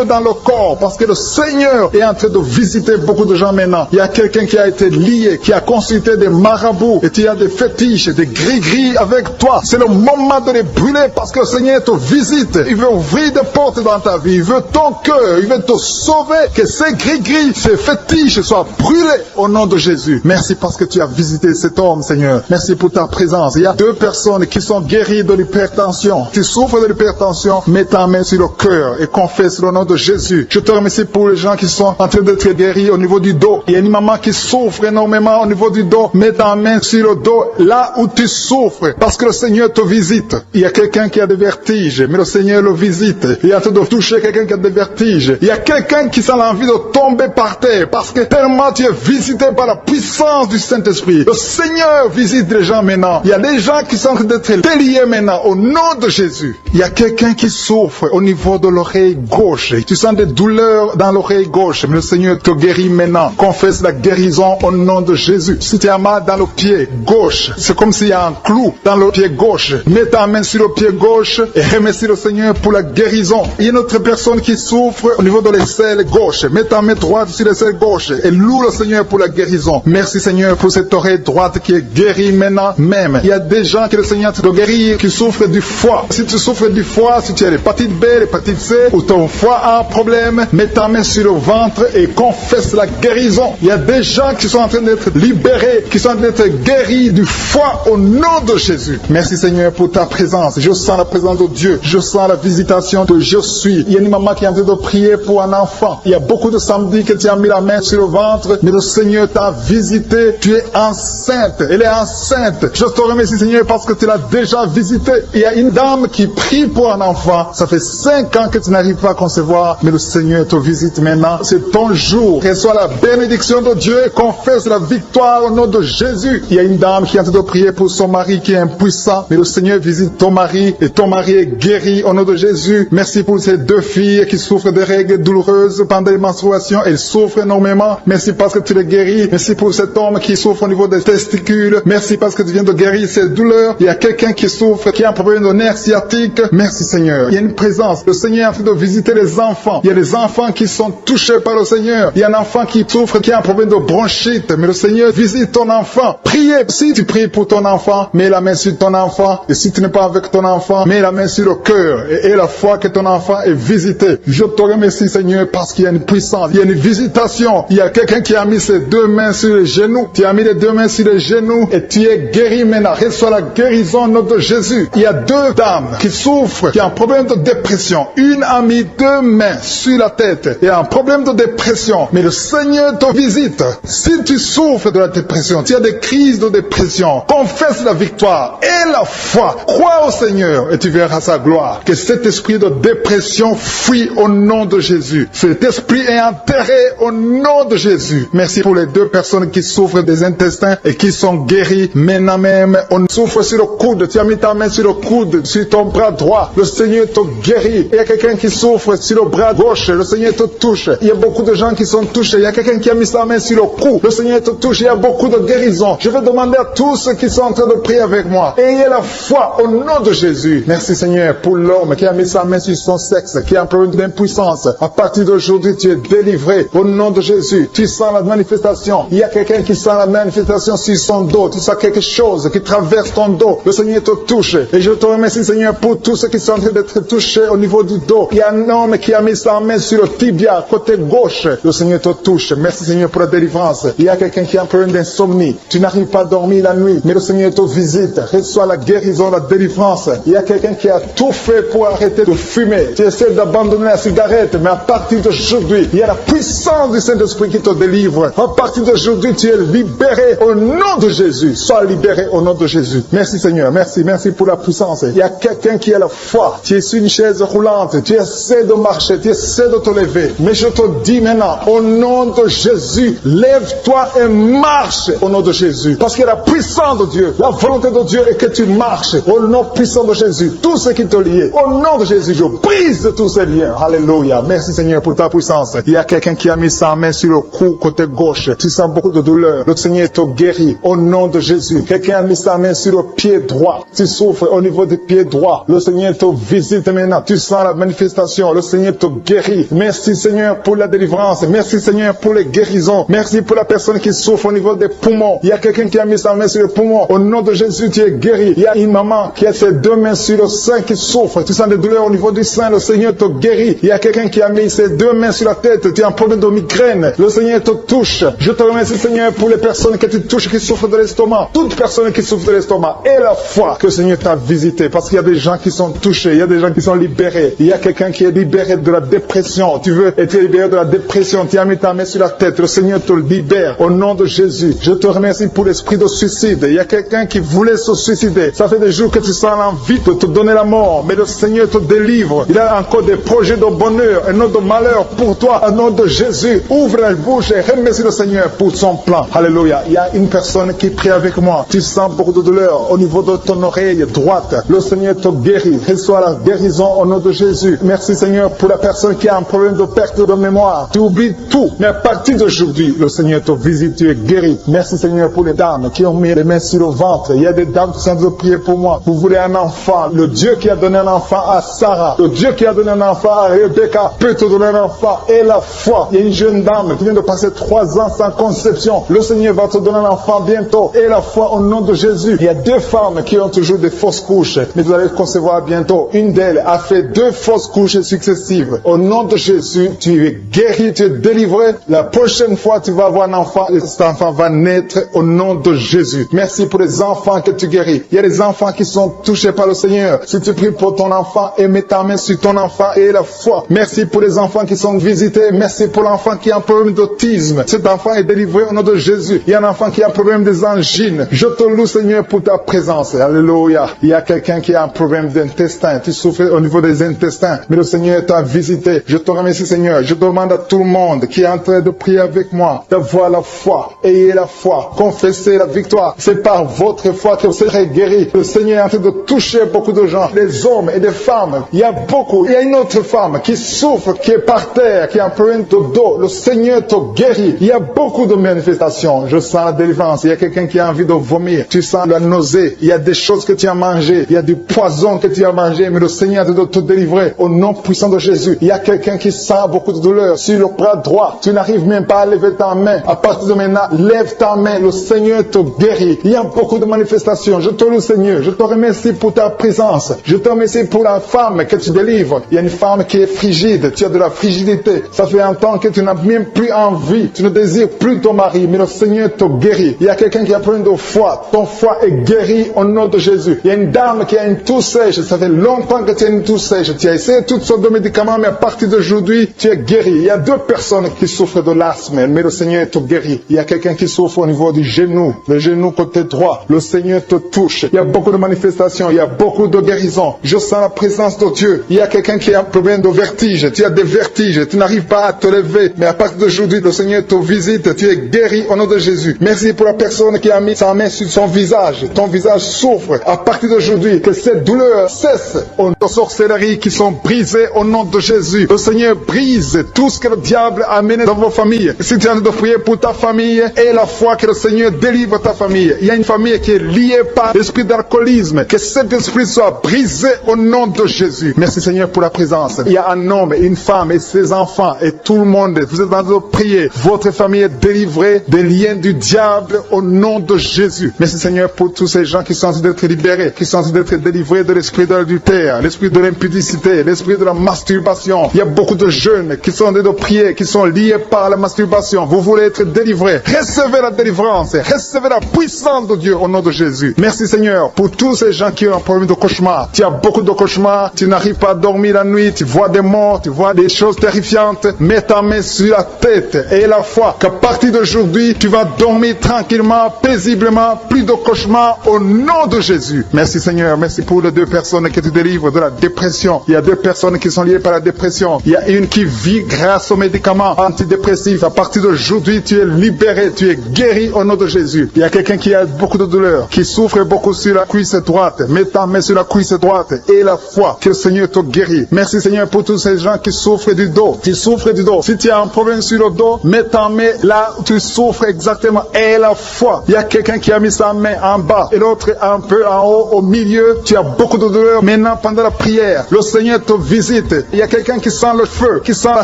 dans le corps parce que le Seigneur est en train de visiter beaucoup de gens maintenant. Il y a quelqu'un qui a été lié, qui a consulté des marabouts et tu as des fétiches, des gris-gris avec toi. C'est le moment de les brûler parce que le Seigneur te visite. Il veut ouvrir des portes dans ta vie. Il veut ton cœur. Il veut te sauver. Que ces gris-gris, ces fétiches soient brûlés au nom de Jésus. Merci parce que tu as visité cet homme, Seigneur. Merci pour ta présence. Il y a 2 personnes qui sont guéries de l'hypertension. Tu souffres de l'hypertension, mets ta main sur le cœur et confesse le nom de Jésus. Je te remercie pour les gens qui sont en train d'être guéris au niveau du dos. Il y a une maman qui souffre énormément au niveau du dos. Mets ta main sur le dos là où tu souffres parce que le Seigneur te visite. Il y a quelqu'un qui a des vertiges, mais le Seigneur le visite. Il est en train de toucher quelqu'un qui a des vertiges. Il y a quelqu'un qui sent l'envie de tomber par terre parce que tellement tu es visité par la puissance du Saint-Esprit. Le Seigneur visite les gens maintenant. Il y a des gens qui sont en train d'être déliés maintenant au nom de Jésus. Il y a quelqu'un qui souffre au niveau de l'oreille gauche. Tu sens des douleurs dans l'oreille gauche, mais le Seigneur te guérit maintenant. Confesse la guérison au nom de Jésus. Si tu as mal dans le pied gauche, c'est comme s'il y a un clou dans le pied gauche. Mets ta main sur le pied gauche et remercie le Seigneur pour la guérison. Il y a une autre personne qui souffre au niveau de l'aisselle gauche. Mets ta main droite sur l'aisselle gauche et loue le Seigneur pour la guérison. Merci Seigneur pour cette oreille droite qui est guérie maintenant même. Il y a des gens que le Seigneur te guérit qui souffrent du foie. Si tu souffres du foie, si tu as l'hépatite B, l'hépatite C ou ton foie a un problème, mets ta main sur le ventre et confesse la guérison. Il y a des gens qui sont en train d'être libérés, qui sont en train d'être guéris du foie au nom de Jésus. Merci Seigneur pour ta présence. Je sens la présence de Dieu. Je sens la visitation de je suis. Il y a une maman qui est en train de prier pour un enfant. Il y a beaucoup de samedis que tu as mis la main sur le ventre, mais le Seigneur t'a visité. Tu es enceinte. Elle est enceinte. Je te remercie Seigneur parce que tu l'as déjà visité. Il y a une dame qui prie pour un enfant. Ça fait 5 ans que tu n'arrives pas à concevoir, mais le Seigneur te visite maintenant. C'est ton jour. Reçois la bénédiction de Dieu et confesse la victoire au nom de Jésus. Il y a une dame qui est en train de prier pour son mari qui est impuissant, mais le Seigneur visite ton mari et ton mari est guéri au nom de Jésus. Merci pour ces 2 filles qui souffrent de règles douloureuses pendant les menstruations. Elles souffrent énormément. Merci parce que tu les guéris. Merci pour cet homme qui souffre au niveau des testicules. Merci parce que tu viens de guérir ces douleurs. Il y a quelqu'un qui souffre, qui a un problème de nerf sciatique. Merci Seigneur. Il y a une présence. Le Seigneur est en train de visiter les enfants. Il y a des enfants qui sont touchés par le Seigneur. Il y a un enfant qui souffre, qui a un problème de bronchite. Mais le Seigneur visite ton enfant. Priez. Si tu pries pour ton enfant, mets la main sur ton enfant. Et si tu n'es pas avec ton enfant, mets la main sur le cœur. Et la foi que ton enfant est visité. Je te remercie Seigneur parce qu'il y a une puissance. Il y a une visitation. Il y a quelqu'un qui a mis ses 2 mains sur les genoux. Tu as mis les 2 mains sur les genoux et tu es guéri maintenant. Reçois la guérison au nom de Jésus. Il y a 2 dames qui souffrent, qui ont un problème de dépression. Une a mis 2 mains sur la tête et a un problème de dépression. Mais le Seigneur te visite. Si tu souffres de la dépression, tu as des crises de dépression, confesse la victoire et la foi. Crois au Seigneur et tu verras sa gloire. Que cet esprit de dépression fuit au nom de Jésus. Cet esprit est enterré au nom de Jésus. Merci pour les 2 personnes qui souffrent des intestins et qui sont guéries maintenant même. On souffre sur le coude. Tu as mis ta main sur le coude, sur ton bras droit. Le Seigneur te guérit. Il y a quelqu'un qui souffre sur le bras gauche. Le Seigneur te touche. Il y a beaucoup de gens qui sont touchés. Il y a quelqu'un qui a mis sa main sur le cou. Le Seigneur te touche. Il y a beaucoup de guérisons. Je vais demander à tous ceux qui sont en train de prier avec moi. Ayez la foi au nom de Jésus. Merci Seigneur pour l'homme qui a mis sa main sur son sexe, qui a un problème d'impuissance. À partir d'aujourd'hui, tu es délivré au nom de Jésus. Tu sens la manifestation. Il y a quelqu'un qui sent la manifestation sur son dos. Tu sens quelque chose qui traverse ton dos. Le Seigneur te touche. Et je te remercie Seigneur pour tous ceux qui sont en train d'être touchés au niveau du dos. Il y a un homme qui a mis sa main sur le tibia, côté gauche. Le Seigneur te touche. Merci Seigneur pour la délivrance. Il y a quelqu'un qui a un problème d'insomnie. Tu n'arrives pas à dormir la nuit, mais le Seigneur te visite. Reçois la guérison, la délivrance. Il y a quelqu'un qui a tout fait pour arrêter de fumer. Tu essaies d'abandonner la cigarette, mais à partir d'aujourd'hui, d'aujourd'hui, il y a la puissance du Saint-Esprit qui te délivre. À partir d'aujourd'hui, tu es libéré au nom de Jésus. Sois libéré au nom de Jésus. Merci Seigneur, merci pour la puissance. Il y a quelqu'un qui a la foi. Tu es sur une chaise roulante, tu essaies de marcher, tu essaies de te lever. Mais je te dis maintenant, au nom de Jésus, lève-toi et marche au nom de Jésus. Parce que la puissance de Dieu, la volonté de Dieu est que tu marches au nom puissant de Jésus. Tout ce qui te lie, au nom de Jésus, je brise tous ces liens. Alléluia. Merci Seigneur pour ta puissance. Il y a quelqu'un qui a mis sa main sur le cou côté gauche. Tu sens beaucoup de douleur. Le Seigneur te guérit au nom de Jésus. Quelqu'un a mis sa main sur le pied droit. Tu souffres au niveau du pied droit. Le Seigneur te visite maintenant. Tu sens la manifestation. Le Seigneur te guérit. Merci Seigneur pour la délivrance. Merci Seigneur pour les guérisons. Merci pour la personne qui souffre au niveau des poumons. Il y a quelqu'un qui a mis sa main sur le poumon. Au nom de Jésus, tu es guéri. Il y a une maman qui a ses deux mains sur le sein qui souffre. Tu sens des douleurs au niveau du sein. Le Seigneur te guérit. Il y a quelqu'un qui a mis ses deux mains sur la tête. Tu as un problème de migraine. Le Seigneur te touche. Je te remercie Seigneur pour les personnes que tu touches qui souffrent de l'estomac. Toute personne qui souffre de l'estomac. Et la foi que le Seigneur t'a visité. Parce qu'il y a des gens qui sont touchés. Il y a des gens qui sont libérés. Il y a quelqu'un qui est libéré de la dépression. Tu veux être libéré de la dépression. Tu as mis ta main sur la tête. Le Seigneur te libère. Au nom de Jésus. Je te remercie pour l'esprit de suicide. Il y a quelqu'un qui voulait se suicider. Ça fait des jours que tu sens l'envie de te donner la mort. Mais le Seigneur te délivre. Il a encore des projets de bonheur et non de malheur pour toi. Au nom de Jésus. Ouvre la bouche et remercie le Seigneur pour son plan. Alléluia. Il y a une personne qui prie avec moi. Tu sens beaucoup de douleur au niveau de ton oreille droite. Le Seigneur te guérit. Reçois la guérison au nom de Jésus. Merci Seigneur pour la personne qui a un problème de perte de mémoire. Tu oublies tout. Mais à partir d'aujourd'hui, le Seigneur te visite. Tu es guéri. Merci Seigneur pour les dames qui ont mis les mains sur le ventre. Il y a des dames qui sont en train de prier pour moi. Vous voulez un enfant. Le Dieu qui a donné un enfant à Sarah. Le Dieu qui a donné un enfant à Rebecca peut te donner un enfant. Et la foi. Il y a une jeune dame qui vient de passer 3 ans sans conception. Le Seigneur va te donner un enfant bientôt. Et la foi au nom de Jésus. Il y a 2 femmes qui ont toujours des fausses couches. Mais vous allez concevoir bientôt. Une d'elles a fait 2 fausses couches successives. Au nom de Jésus, tu es guéri, tu es délivré. La prochaine fois, tu vas avoir un enfant. Et cet enfant va naître au nom de Jésus. Merci pour les enfants que tu guéris. Il y a des enfants qui sont touchés par le Seigneur. Si tu pries pour ton enfant et mets ta main sur ton enfant et la foi. Merci pour les enfants qui sont visités. Merci pour l'enfant qui a un problème d'autisme. Cet enfant est délivré au nom de Jésus. Il y a un enfant qui a un problème des angines. Je te loue Seigneur pour ta présence. Alléluia. Il y a quelqu'un qui a un problème d'intestin. Tu souffres au niveau des intestins. Mais le Seigneur t'a visité. Je te remercie Seigneur. Je demande à tout le monde qui est en train de prier avec moi d'avoir la foi. Ayez la foi. Confessez la victoire. C'est par votre foi que vous serez guéris. Le Seigneur est en train de toucher beaucoup de gens. Des hommes et des femmes. Il y a beaucoup. Il y a une autre femme qui souffre, qui est par terre, qui a un problème de dos. Le Seigneur te guérit. Il y a beaucoup de manifestations. Je sens la délivrance. Il y a quelqu'un qui a envie de vomir. Tu sens la nausée. Il y a des choses que tu as mangées. Il y a du poison que tu as mangé. Mais le Seigneur est en train de te délivrer. Au nom puissant de Jésus. Il y a quelqu'un qui sent beaucoup de douleur sur le bras droit. Tu n'arrives même pas à lever ta main. À partir de maintenant, lève ta main. Le Seigneur te guérit. Il y a beaucoup de manifestations. Je te loue Seigneur. Je te remercie pour ta présence. Je te remercie pour la femme que tu délivres. Il y a une femme qui est frigide. Tu as de la frigidité. Ça fait un temps que tu n'as même plus envie. Tu ne désires plus ton mari. Mais le Seigneur te guérit. Il y a quelqu'un qui a problème de foie. Ton foie est guéri au nom de Jésus. Il y a une dame qui a une toux sèche. Ça fait longtemps que tu as une toux sèche. Tu as essayé toutes sortes de médicaments, mais à partir d'aujourd'hui, tu es guéri. Il y a 2 personnes qui souffrent de l'asthme, mais le Seigneur te guérit. Il y a quelqu'un qui souffre au niveau du genou, le genou côté droit. Le Seigneur te touche. Il y a beaucoup de manifestations. Il y a beaucoup de guérisons. Je sens la présence de Dieu. Il y a quelqu'un qui a un problème de vertige. Tu as des vertiges. Tu n'arrives pas à te lever. Mais à partir d'aujourd'hui, le Seigneur te visite. Tu es guéri au nom de Jésus. Merci pour la personne qui a mis sa main sur son visage. Ton visage souffre. À partir d'aujourd'hui, que cette douleur cesse. Aux sorcelleries qui sont brisées au nom de Jésus. Le Seigneur brise tout ce que le diable a amené dans vos familles. Si tu es en train de prier pour ta famille, et la foi que le Seigneur délivre ta famille. Il y a une famille qui est liée par l'esprit d'alcoolisme. Que cet esprit soit brisé au nom de Jésus. Merci Seigneur pour la présence. Il y a un homme, une femme et ses enfants et tout le monde. Vous êtes en train de prier. Votre famille est délivrée des liens du diable au nom de Jésus. Merci Seigneur pour tous ces gens qui sont en train d'être libérés, qui sont en train d'être délivrés de l'esprit de l'adultère, l'esprit de l'impudicité, l'esprit de la masturbation. Il y a beaucoup de jeunes qui sont en train de prier, qui sont liés par la masturbation. Vous voulez être délivrés. Recevez la délivrance. Recevez la puissance de Dieu au nom de Jésus. Merci Seigneur pour tous ces gens qui ont un problème de cauchemar. Tu as beaucoup de cauchemars. Tu n'arrives pas à dormir la nuit. Tu vois des morts. Tu vois des choses terribles. terrifiante, mets ta main sur la tête et la foi qu'à partir d'aujourd'hui, tu vas dormir tranquillement, paisiblement, plus de cauchemars au nom de Jésus. Merci Seigneur, merci pour les 2 personnes que tu délivres de la dépression. Il y a 2 personnes qui sont liées par la dépression. Il y a une qui vit grâce aux médicaments antidépressifs. À partir d'aujourd'hui, tu es libéré, tu es guéri au nom de Jésus. Il y a quelqu'un qui a beaucoup de douleur, qui souffre beaucoup sur la cuisse droite. Mets ta main sur la cuisse droite et la foi que le Seigneur te guérit. Merci Seigneur pour tous ces gens qui souffrent du dos. Tu souffres du dos. Si tu as un problème sur le dos, mets ta main là où tu souffres exactement et la foi. Il y a quelqu'un qui a mis sa main en bas et l'autre un peu en haut, au milieu. Tu as beaucoup de douleur. Maintenant, pendant la prière, le Seigneur te visite. Il y a quelqu'un qui sent le feu, qui sent la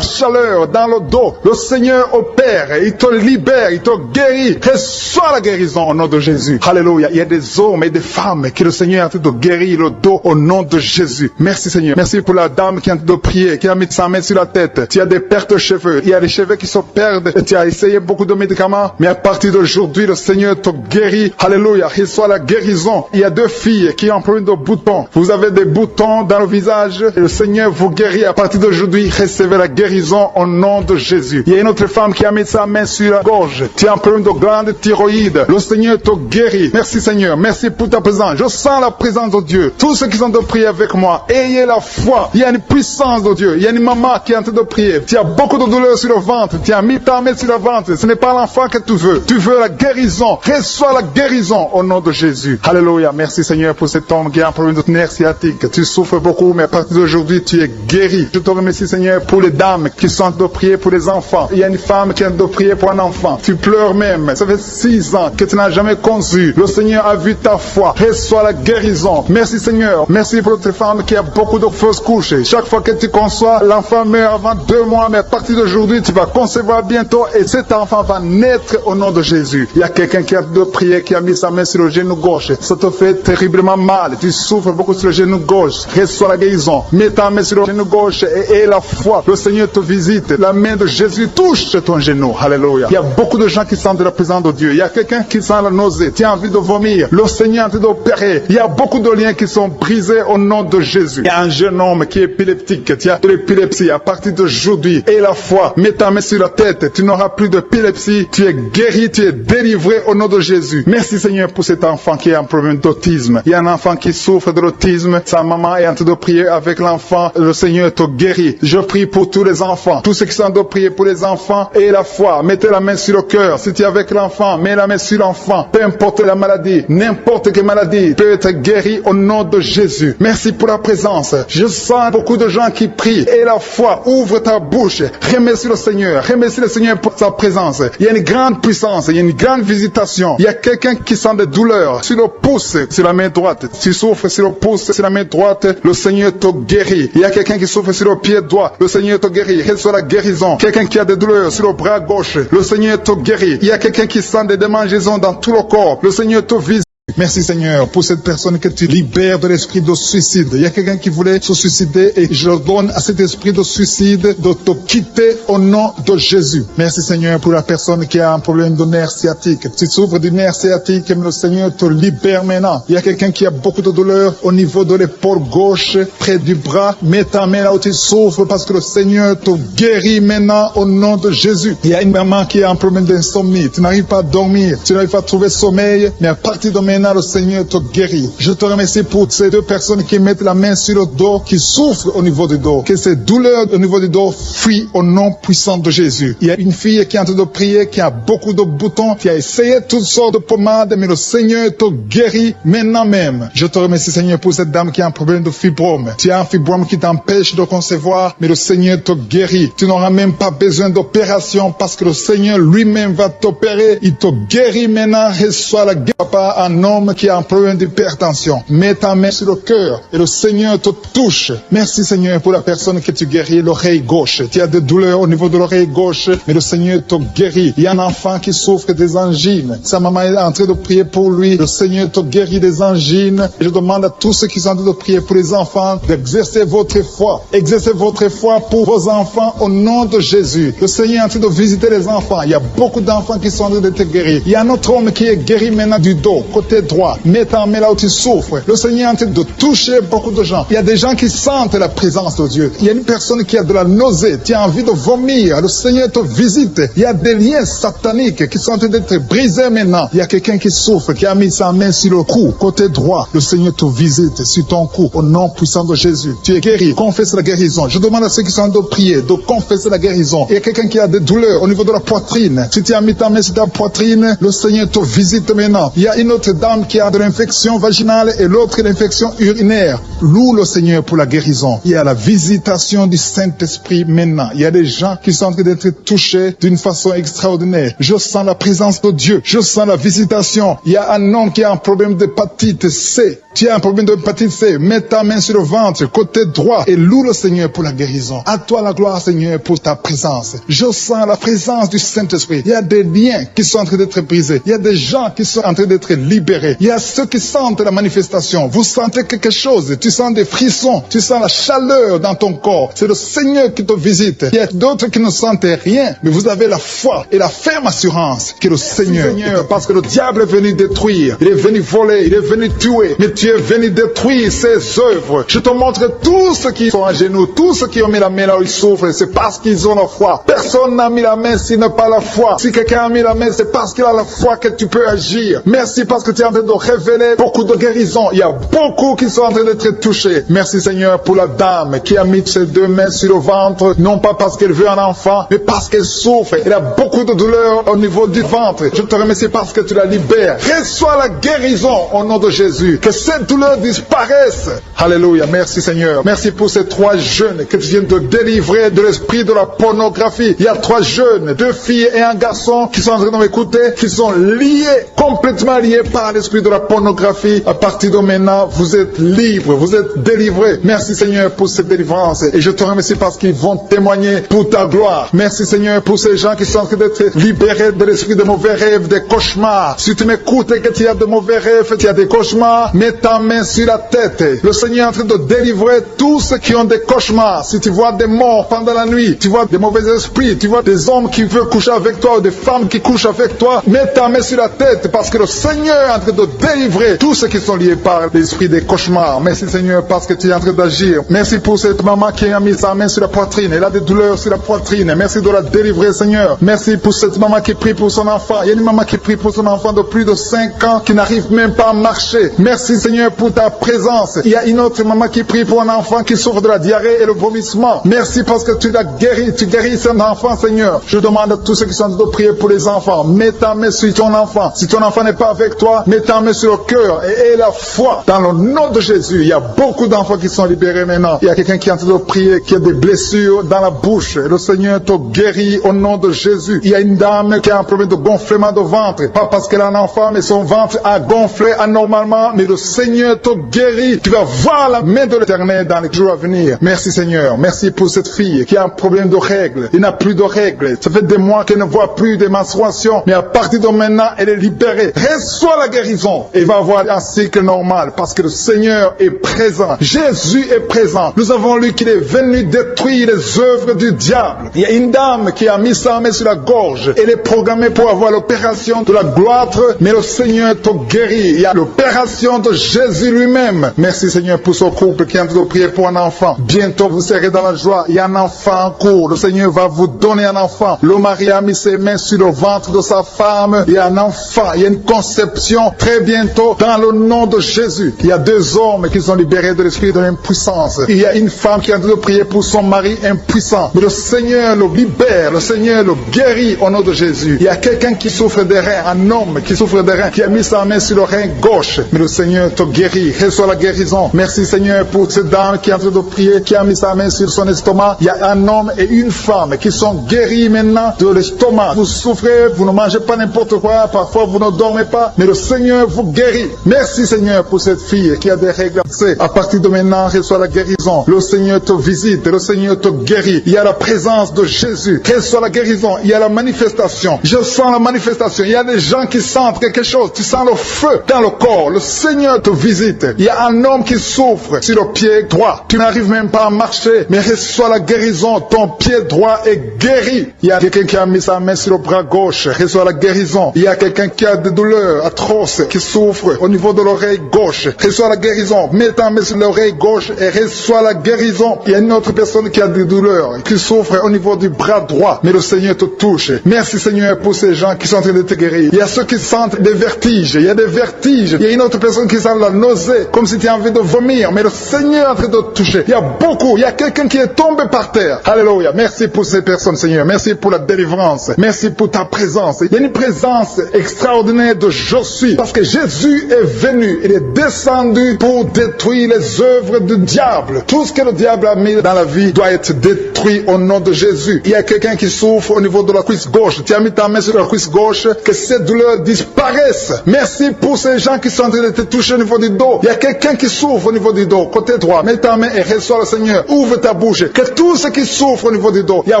chaleur dans le dos. Le Seigneur opère, il te libère, il te guérit. Reçois la guérison au nom de Jésus. Alléluia. Il y a des hommes et des femmes qui le Seigneur est en train de guérir le dos au nom de Jésus. Merci Seigneur. Merci pour la dame qui est en train de prier, qui a mis sa main sur la tête. Tu as des pertes de cheveux. Il y a des cheveux qui se perdent. Et tu as essayé beaucoup de médicaments. Mais à partir d'aujourd'hui, le Seigneur te guérit. Alléluia. Reçois la guérison. Il y a 2 filles qui ont un problème de boutons. Vous avez des boutons dans le visage. Et le Seigneur vous guérit. À partir d'aujourd'hui, recevez la guérison au nom de Jésus. Il y a une autre femme qui a mis sa main sur la gorge. Tu as un problème de glande thyroïde. Le Seigneur te guérit. Merci Seigneur. Merci pour ta présence. Je sens la présence de Dieu. Tous ceux qui sont de prier avec moi, ayez la foi. Il y a une puissance de Dieu. Il y a une maman qui est en train de prier. Tu as beaucoup de douleur sur le ventre. Tu as mis ta main sur le ventre. Ce n'est pas l'enfant que tu veux. Tu veux la guérison. Reçois la guérison au nom de Jésus. Alléluia. Merci Seigneur pour cet homme qui a un problème de nerf sciatique. Tu souffres beaucoup, mais à partir d'aujourd'hui, tu es guéri. Je te remercie Seigneur pour les dames qui sont en train de prier pour les enfants. Il y a une femme qui est en train de prier pour un enfant. Tu pleures même. Ça fait 6 ans que tu n'as jamais conçu. Le Seigneur a vu ta foi. Reçois la guérison. Merci Seigneur. Merci pour cette femme qui a beaucoup de fausses couches. Chaque fois que tu conçois, l'enfant meurt avant 2 mois, mais à partir d'aujourd'hui, tu vas concevoir bientôt et cet enfant va naître au nom de Jésus. Il y a quelqu'un qui a de prier, qui a mis sa main sur le genou gauche. Ça te fait terriblement mal. Tu souffres beaucoup sur le genou gauche. Reçois la guérison. Mets ta main sur le genou gauche et la foi. Le Seigneur te visite. La main de Jésus touche ton genou. Alléluia. Il y a beaucoup de gens qui sentent la présence de Dieu. Il y a quelqu'un qui sent la nausée. Tu as envie de vomir. Le Seigneur est en train d'opérer. Il y a beaucoup de liens qui sont brisés au nom de Jésus. Il y a un jeune homme qui est épileptique. Tu as de l'épilepsie à partir d'aujourd'hui. Et la foi. Mets ta main sur la tête. Tu n'auras plus d'épilepsie. Tu es guéri. Tu es délivré au nom de Jésus. Merci Seigneur pour cet enfant qui a un problème d'autisme. Il y a un enfant qui souffre de l'autisme. Sa maman est en train de prier avec l'enfant. Le Seigneur te guérit. Je prie pour tous les enfants. Tous ceux qui sont en train de prier pour les enfants et la foi. Mettez la main sur le cœur. Si tu es avec l'enfant, mets la main sur l'enfant. Peu importe la maladie, n'importe quelle maladie peut être guérie au nom de Jésus. Merci pour la présence. Je sens beaucoup de gens qui prient. Et la foi, ouvre ta bouche. Remercie le Seigneur. Remercie le Seigneur pour sa présence. Il y a une grande puissance. Il y a une grande visitation. Il y a quelqu'un qui sent des douleurs sur le pouce, sur la main droite. Tu souffres sur le pouce, sur la main droite. Le Seigneur te guérit. Il y a quelqu'un qui souffre sur le pied droit. Le Seigneur te guérit. Reçois la guérison. Quelqu'un qui a des douleurs sur le bras gauche. Le Seigneur te guérit. Il y a quelqu'un qui sent des démangeaisons dans tout le corps. Le Seigneur te visite. Merci Seigneur pour cette personne que tu libères de l'esprit de suicide. Il y a quelqu'un qui voulait se suicider et je donne à cet esprit de suicide de te quitter au nom de Jésus. Merci Seigneur pour la personne qui a un problème de nerf sciatique. Tu souffres du nerf sciatique, mais le Seigneur te libère maintenant. Il y a quelqu'un qui a beaucoup de douleur au niveau de l'épaule gauche, près du bras. Mets ta main là où tu souffres parce que le Seigneur te guérit maintenant au nom de Jésus. Il y a une maman qui a un problème d'insomnie. Tu n'arrives pas à dormir, tu n'arrives pas à trouver sommeil, mais à partir de maintenant, le Seigneur te guérit. Je te remercie pour ces 2 personnes qui mettent la main sur le dos, qui souffrent au niveau du dos. Que ces douleurs au niveau du dos fuient au nom puissant de Jésus. Il y a une fille qui est en train de prier, qui a beaucoup de boutons, qui a essayé toutes sortes de pommades, mais le Seigneur te guérit maintenant même. Je te remercie Seigneur pour cette dame qui a un problème de fibrome. Tu as un fibrome qui t'empêche de concevoir, mais le Seigneur te guérit. Tu n'auras même pas besoin d'opération parce que le Seigneur lui-même va t'opérer. Il te guérit maintenant. Reçois la guérison. Papa, un homme qui a un problème d'hypertension. Mets ta main sur le cœur et le Seigneur te touche. Merci Seigneur pour la personne que tu guéris, l'oreille gauche. Tu as des douleurs au niveau de l'oreille gauche, mais le Seigneur te guérit. Il y a un enfant qui souffre des angines. Sa maman est en train de prier pour lui. Le Seigneur te guérit des angines. Et je demande à tous ceux qui sont en train de prier pour les enfants d'exercer votre foi. Exercez votre foi pour vos enfants au nom de Jésus. Le Seigneur est en train de visiter les enfants. Il y a beaucoup d'enfants qui sont en train d'être guéris. Il y a un autre homme qui est guéri maintenant du dos, côté droit. Mets ta main là où tu souffres. Le Seigneur est en train de toucher beaucoup de gens. Il y a des gens qui sentent la présence de Dieu. Il y a une personne qui a de la nausée, qui a envie de vomir. Le Seigneur te visite. Il y a des liens sataniques qui sont en train d'être brisés maintenant. Il y a quelqu'un qui souffre, qui a mis sa main sur le cou, côté droit. Le Seigneur te visite sur ton cou, au nom puissant de Jésus. Tu es guéri. Confesse la guérison. Je demande à ceux qui sont en train de prier de confesser la guérison. Il y a quelqu'un qui a des douleurs au niveau de la poitrine. Si tu as mis ta main sur ta poitrine, le Seigneur te visite maintenant. Il y a une autre dame qui a de l'infection vaginale et l'autre l'infection urinaire. Loue le Seigneur pour la guérison. Il y a la visitation du Saint-Esprit maintenant. Il y a des gens qui sont en train d'être touchés d'une façon extraordinaire. Je sens la présence de Dieu. Je sens la visitation. Il y a un homme qui a un problème d'hépatite C. Tu as un problème d'hépatite C. Mets ta main sur le ventre, côté droit, et loue le Seigneur pour la guérison. À toi la gloire, Seigneur, pour ta présence. Je sens la présence du Saint-Esprit. Il y a des liens qui sont en train d'être brisés. Il y a des gens qui sont en train d'être libérés. Il y a ceux qui sentent la manifestation. Vous sentez quelque chose. Tu sens des frissons. Tu sens la chaleur dans ton corps. C'est le Seigneur qui te visite. Il y a d'autres qui ne sentent rien, mais vous avez la foi et la ferme assurance que le Seigneur, parce que le diable est venu détruire. Il est venu voler. Il est venu tuer. Mais tu es venu détruire ses œuvres. Je te montre tous ceux qui sont à genoux, tous ceux qui ont mis la main là où ils souffrent, c'est parce qu'ils ont la foi. Personne n'a mis la main s'il n'a pas la foi. Si quelqu'un a mis la main, c'est parce qu'il a la foi que tu peux agir. Merci parce que tu es en train de révéler beaucoup de guérisons. Il y a beaucoup qui sont en train d'être touchés. Merci Seigneur pour la dame qui a mis ses deux mains sur le ventre, non pas parce qu'elle veut un enfant, mais parce qu'elle souffre. Elle a beaucoup de douleur au niveau du ventre. Je te remercie parce que tu la libères. Reçois la guérison au nom de Jésus. Que cette douleur disparaisse. Alléluia. Merci Seigneur. Merci pour ces 3 jeunes que tu viens de délivrer de l'esprit de la pornographie. Il y a 3 jeunes, 2 filles et un garçon qui sont en train de m'écouter, qui sont liés, complètement liés par l'esprit de la pornographie. À partir de maintenant, vous êtes libres, vous êtes délivrés. Merci Seigneur pour cette délivrance. Et je te remercie parce qu'ils vont témoigner pour ta gloire. Merci Seigneur pour ces gens qui sont en train d'être libérés de l'esprit de mauvais rêves, des cauchemars. Si tu m'écoutes et que tu as de mauvais rêves, tu as des cauchemars, mets ta main sur la tête. Le Seigneur est en train de délivrer tous ceux qui ont des cauchemars. Si tu vois des morts pendant la nuit, tu vois des mauvais esprits, tu vois des hommes qui veulent coucher avec toi ou des femmes qui couchent avec toi, mets ta main sur la tête parce que le Seigneur est en train de délivrer tous ceux qui sont liés par l'esprit des cauchemars. Merci Seigneur parce que tu es en train d'agir. Merci pour cette maman qui a mis sa main sur la poitrine. Elle a des douleurs sur la poitrine. Merci de la délivrer Seigneur. Merci pour cette maman qui prie pour son enfant. Il y a une maman qui prie pour son enfant de plus de 5 ans qui n'arrive même pas à marcher. Merci Seigneur pour ta présence. Il y a une autre maman qui prie pour un enfant qui souffre de la diarrhée et le vomissement. Merci parce que tu l'as guéri. Tu guéris cet enfant Seigneur. Je demande à tous ceux qui sont en train de prier pour les enfants. Mets ta main sur ton enfant. Si ton enfant n'est pas avec toi, mets ta main sur le cœur et aie la foi dans le nom de Jésus. Il y a beaucoup d'enfants qui sont libérés maintenant. Il y a quelqu'un qui est en train de prier, qui a des blessures dans la bouche. Le Seigneur te guérit au nom de Jésus. Il y a une dame qui a un problème de gonflement de ventre. Pas parce qu'elle a un enfant, mais son ventre a gonflé anormalement. Mais le Seigneur te guérit. Tu vas voir la main de l'Éternel dans les jours à venir. Merci Seigneur. Merci pour cette fille qui a un problème de règles. Il n'a plus de règles. Ça fait des mois qu'elle ne voit plus de menstruation. Mais à partir de maintenant, elle est libérée. Reçois la guérison. Et va avoir un cycle normal parce que le Seigneur est présent. Jésus est présent. Nous avons lu qu'il est venu détruire les œuvres du diable. Il y a une dame qui a mis sa main sur la gorge. Elle est programmée pour avoir l'opération de la gloître, mais le Seigneur te guérit. Il y a l'opération de Jésus lui-même. Merci Seigneur pour ce couple qui est en train de prier pour un enfant. Bientôt vous serez dans la joie. Il y a un enfant en cours. Le Seigneur va vous donner un enfant. Le mari a mis ses mains sur le ventre de sa femme. Il y a un enfant. Il y a une conception très bientôt dans le nom de Jésus. Il y a 2 hommes qui sont libérés de l'esprit de l'impuissance. Il y a une femme qui est en train de prier pour son mari impuissant. Mais le Seigneur le libère. Le Seigneur le guérit au nom de Jésus. Il y a quelqu'un qui souffre des reins. Un homme qui souffre des reins. Qui a mis sa main sur le rein gauche. Mais le Seigneur te guérit. Reçois la guérison. Merci Seigneur pour cette dame qui est en train de prier. Qui a mis sa main sur son estomac. Il y a un homme et une femme qui sont guéris maintenant de l'estomac. Vous souffrez. Vous ne mangez pas n'importe quoi. Parfois vous ne dormez pas. Mais le Seigneur vous guérit. Merci Seigneur pour cette fille qui a des règles. À partir de maintenant, reçois la guérison. Le Seigneur te visite. Le Seigneur te guérit. Il y a la présence de Jésus. Reçois la guérison. Il y a la manifestation. Je sens la manifestation. Il y a des gens qui sentent quelque chose. Tu sens le feu dans le corps. Le Seigneur te visite. Il y a un homme qui souffre sur le pied droit. Tu n'arrives même pas à marcher. Mais reçois la guérison. Ton pied droit est guéri. Il y a quelqu'un qui a mis sa main sur le bras gauche. Reçois la guérison. Il y a quelqu'un qui a des douleurs atroces gosse qui souffre au niveau de l'oreille gauche. Reçois la guérison. Mets ta main sur l'oreille gauche et reçois la guérison. Il y a une autre personne qui a des douleurs, qui souffre au niveau du bras droit, mais le Seigneur te touche. Merci Seigneur pour ces gens qui sont en train de te guérir. Il y a ceux qui sentent des vertiges. Il y a des vertiges. Il y a une autre personne qui sent la nausée, comme si tu as envie de vomir, mais le Seigneur est en train de te toucher. Il y a beaucoup. Il y a quelqu'un qui est tombé par terre. Alléluia. Merci pour ces personnes, Seigneur. Merci pour la délivrance. Merci pour ta présence. Il y a une présence extraordinaire de je suis. Parce que Jésus est venu. Il est descendu pour détruire les œuvres du diable. Tout ce que le diable a mis dans la vie doit être détruit au nom de Jésus. Il y a quelqu'un qui souffre au niveau de la cuisse gauche. Tu as mis ta main sur la cuisse gauche. Que ces douleurs disparaissent. Merci pour ces gens qui sont en train de te toucher au niveau du dos. Il y a quelqu'un qui souffre au niveau du dos. Côté droit. Mets ta main et reçois le Seigneur. Ouvre ta bouche. Que tous ceux qui souffrent au niveau du dos. Il y a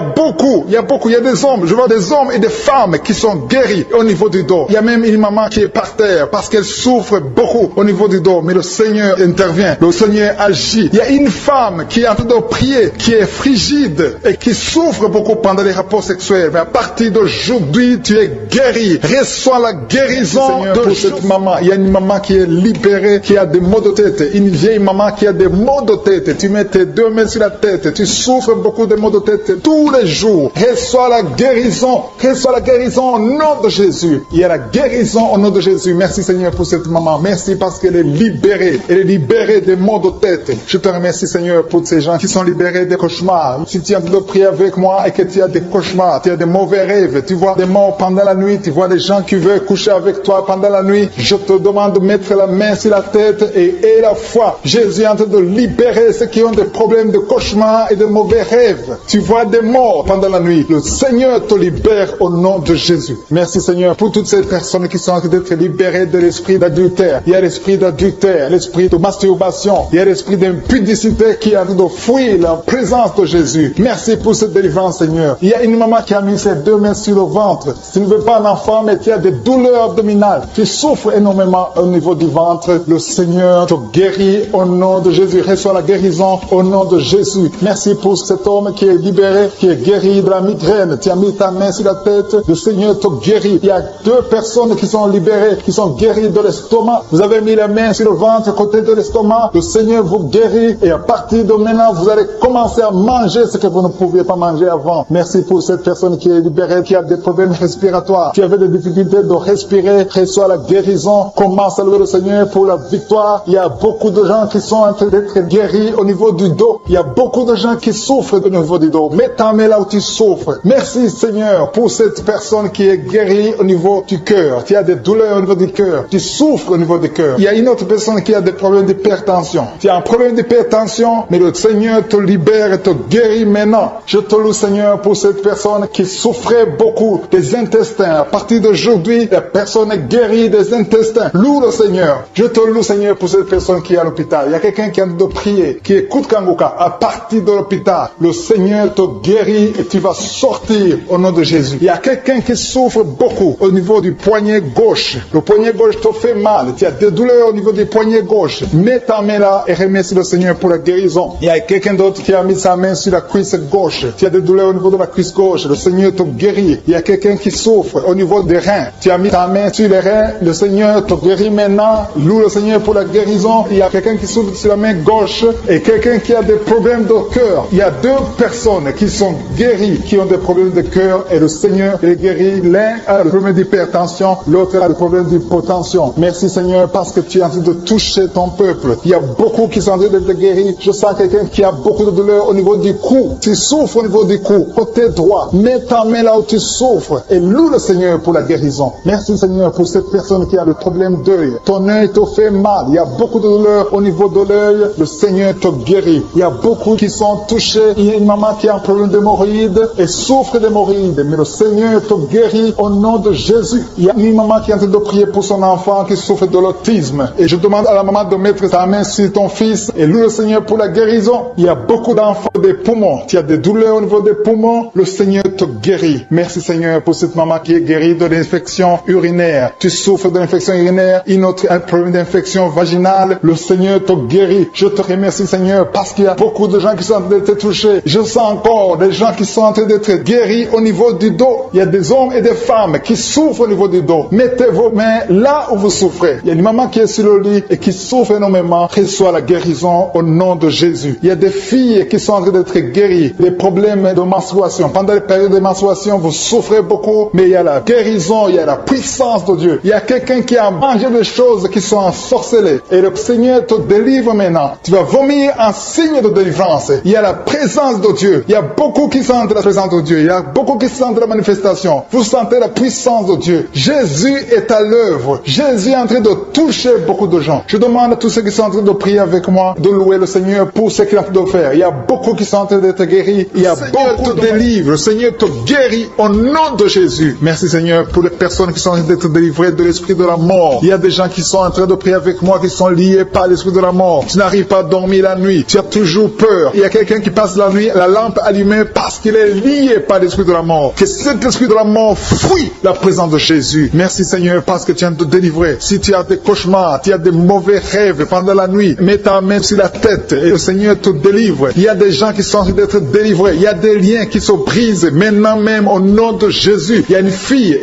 beaucoup. Il y a des hommes. Je vois des hommes et des femmes qui sont guéris au niveau du dos. Il y a même une maman qui est par terre parce qu'elle souffre beaucoup au niveau du dos. Mais le Seigneur intervient. Le Seigneur agit. Il y a une femme qui est en train de prier, qui est frigide et qui souffre beaucoup pendant les rapports sexuels. Mais à partir d'aujourd'hui, tu es guéri. Reçois la guérison de cette maman. Il y a une maman qui est libérée, qui a des maux de tête. Une vieille maman qui a des maux de tête. Tu mets tes deux mains sur la tête. Tu souffres beaucoup de maux de tête tous les jours. Reçois la guérison. Reçois la guérison au nom de Jésus. Il y a la guérison au nom de Jésus. Merci Seigneur pour cette maman. Merci parce qu'elle est libérée. Elle est libérée des maux de tête. Je te remercie Seigneur pour ces gens qui sont libérés des cauchemars. Si tu es en train de prier avec moi et que tu as des cauchemars, tu as des mauvais rêves, tu vois des morts pendant la nuit, tu vois des gens qui veulent coucher avec toi pendant la nuit, je te demande de mettre la main sur la tête et la foi. Jésus est en train de libérer ceux qui ont des problèmes de cauchemars et de mauvais rêves. Tu vois des morts pendant la nuit. Le Seigneur te libère au nom de Jésus. Merci Seigneur pour toutes ces personnes qui sont en train d'être libérées de l'esprit d'adultère. Il y a l'esprit d'adultère, l'esprit de masturbation, il y a l'esprit d'impudicité qui est en train de fuir la présence de Jésus. Merci pour cette délivrance Seigneur. Il y a une maman qui a mis ses deux mains sur le ventre. Tu ne veux pas un enfant mais tu as des douleurs abdominales. Tu souffres énormément au niveau du ventre. Le Seigneur te guérit au nom de Jésus. Reçois la guérison au nom de Jésus. Merci pour cet homme qui est libéré, qui est guéri de la migraine. Tu as mis ta main sur la tête. Le Seigneur te guérit. Il y a deux personnes qui sont libérées, qui sont guéries de l'estomac. Vous avez mis la main sur le ventre, côté de l'estomac. Le Seigneur vous guérit et à partir de maintenant, vous allez commencer à manger ce que vous ne pouviez pas manger avant. Merci pour cette personne qui est libérée, qui a des problèmes respiratoires, qui avait des difficultés de respirer. Reçois la guérison. Commence à louer le Seigneur pour la victoire. Il y a beaucoup de gens qui sont en train d'être guéris au niveau du dos. Il y a beaucoup de gens qui souffrent au niveau du dos. Mets ta main là où tu souffres. Merci Seigneur pour cette personne qui est guérie au niveau du cœur. Tu as des douleurs au niveau du cœur. Tu souffres au niveau du cœur. Il y a une autre personne qui a des problèmes d'hypertension. Tu as un problème d'hypertension, mais le Seigneur te libère et te guérit maintenant. Je te loue Seigneur pour cette personne qui souffrait beaucoup des intestins. À partir d'aujourd'hui, la personne est guérie des intestins. Loue le Seigneur. Je te loue Seigneur pour cette personne qui est à l'hôpital. Il y a quelqu'un qui a de prier, qui écoute Kanguka. À partir de l'hôpital, le Seigneur te guérit et tu vas sortir au nom de Jésus. Il y a quelqu'un qui souffre beaucoup au niveau du poignet gauche. Le poignet gauche te fait mal. Tu as des douleurs au niveau du poignet gauche. Mets ta main là et remercie le Seigneur pour la guérison. Il y a quelqu'un d'autre qui a mis sa main sur la cuisse gauche. Tu as des douleurs au niveau de la cuisse gauche. Le Seigneur te guérit. Il y a quelqu'un qui souffre au niveau des reins. Tu as mis ta main sur les reins. Le Seigneur te guérit maintenant. Loue le Seigneur pour la guérison. Il y a quelqu'un qui souffre sur la main gauche et quelqu'un qui a des problèmes de cœur. Il y a deux personnes qui sont guéries, qui ont des problèmes de cœur et le Seigneur les guérit. L'un a le problème d'hypertension, l'autre a le problème d'hypotension. Merci Seigneur parce que tu es en train de toucher ton peuple. Il y a beaucoup qui sont en train d'être guéris. Je sens quelqu'un qui a beaucoup de douleur au niveau du cou. Tu souffres au niveau du cou, côté droit. Mets ta main là où tu souffres et loue le Seigneur pour la guérison. Merci Seigneur pour cette personne qui a le problème d'œil. Ton œil te fait mal. Il y a beaucoup de douleur au niveau de l'œil. Le Seigneur te guérit. Il y a beaucoup qui sont touchés. Il y a une maman qui a un problème d'hémorroïdes et souffre d'hémorroïdes. Mais le Seigneur te guérit au nom de Jésus. Il y a une maman qui est en train de prier pour son enfant qui souffre de l'autisme. Et je demande à la maman de mettre sa main sur ton fils et loue le Seigneur pour la guérison. Il y a beaucoup d'enfants des poumons poumons. Tu as des douleurs au niveau des poumons. Le Seigneur te guérit. Merci Seigneur pour cette maman qui est guérie de l'infection urinaire. Tu souffres de l'infection urinaire, un problème d'infection vaginale. Le Seigneur te guérit. Je te remercie Seigneur parce qu'il y a beaucoup de gens qui sont en train d'être touchés. Je sens encore des gens qui sont en train d'être guéris au niveau du dos. Il y a des hommes et des femmes qui souffrent au niveau du dos. Mettez vos mains là où vous souffrez. Il y a une maman qui est sur le lit et qui souffre énormément. Reçois la guérison au nom de Jésus. Il y a des filles qui sont en train d'être guéries. Des problèmes de menstruation. Pendant les périodes de menstruation, vous souffrez beaucoup, mais il y a la guérison, il y a la puissance de Dieu. Il y a quelqu'un qui a mangé des choses qui sont ensorcelées. Et le Seigneur te délivre maintenant. Tu vas vomir en signe de délivrance. Il y a la présence de Dieu. Il y a beaucoup qui sentent la présence de Dieu. Il y a beaucoup qui sentent la manifestation. Vous sentez la puissance de Dieu. Jésus est à l'œuvre. Jésus est en train de toucher beaucoup de gens. Je demande à tous ceux qui sont en train de prier avec moi de louer le Seigneur pour ce qu'il est en train de faire. Il y a beaucoup qui sont en train d'être guéris. Il y a beaucoup de délivres. Le Seigneur te guérit au nom de Jésus. Merci Seigneur pour les personnes qui sont en train d'être délivrées de l'esprit de la mort. Il y a des gens qui sont en train de prier avec moi qui sont liés par l'esprit de la mort. Tu n'arrives pas à dormir la nuit. Tu as toujours peur. Il y a quelqu'un qui passe la nuit, la lampe allumée parce qu'il est lié par l'esprit de la mort. Que cet esprit de la mort fuit la présence de Jésus. Merci Seigneur parce que tu viens de te délivrer. Si tu as des cauchemars, tu as des mauvais rêves pendant la nuit, mets ta main sur la tête et le Seigneur te délivre. Il y a des gens qui sont en train d'être délivrés. Il y a des liens qui se brisent maintenant même au nom de Jésus. Il y a une fille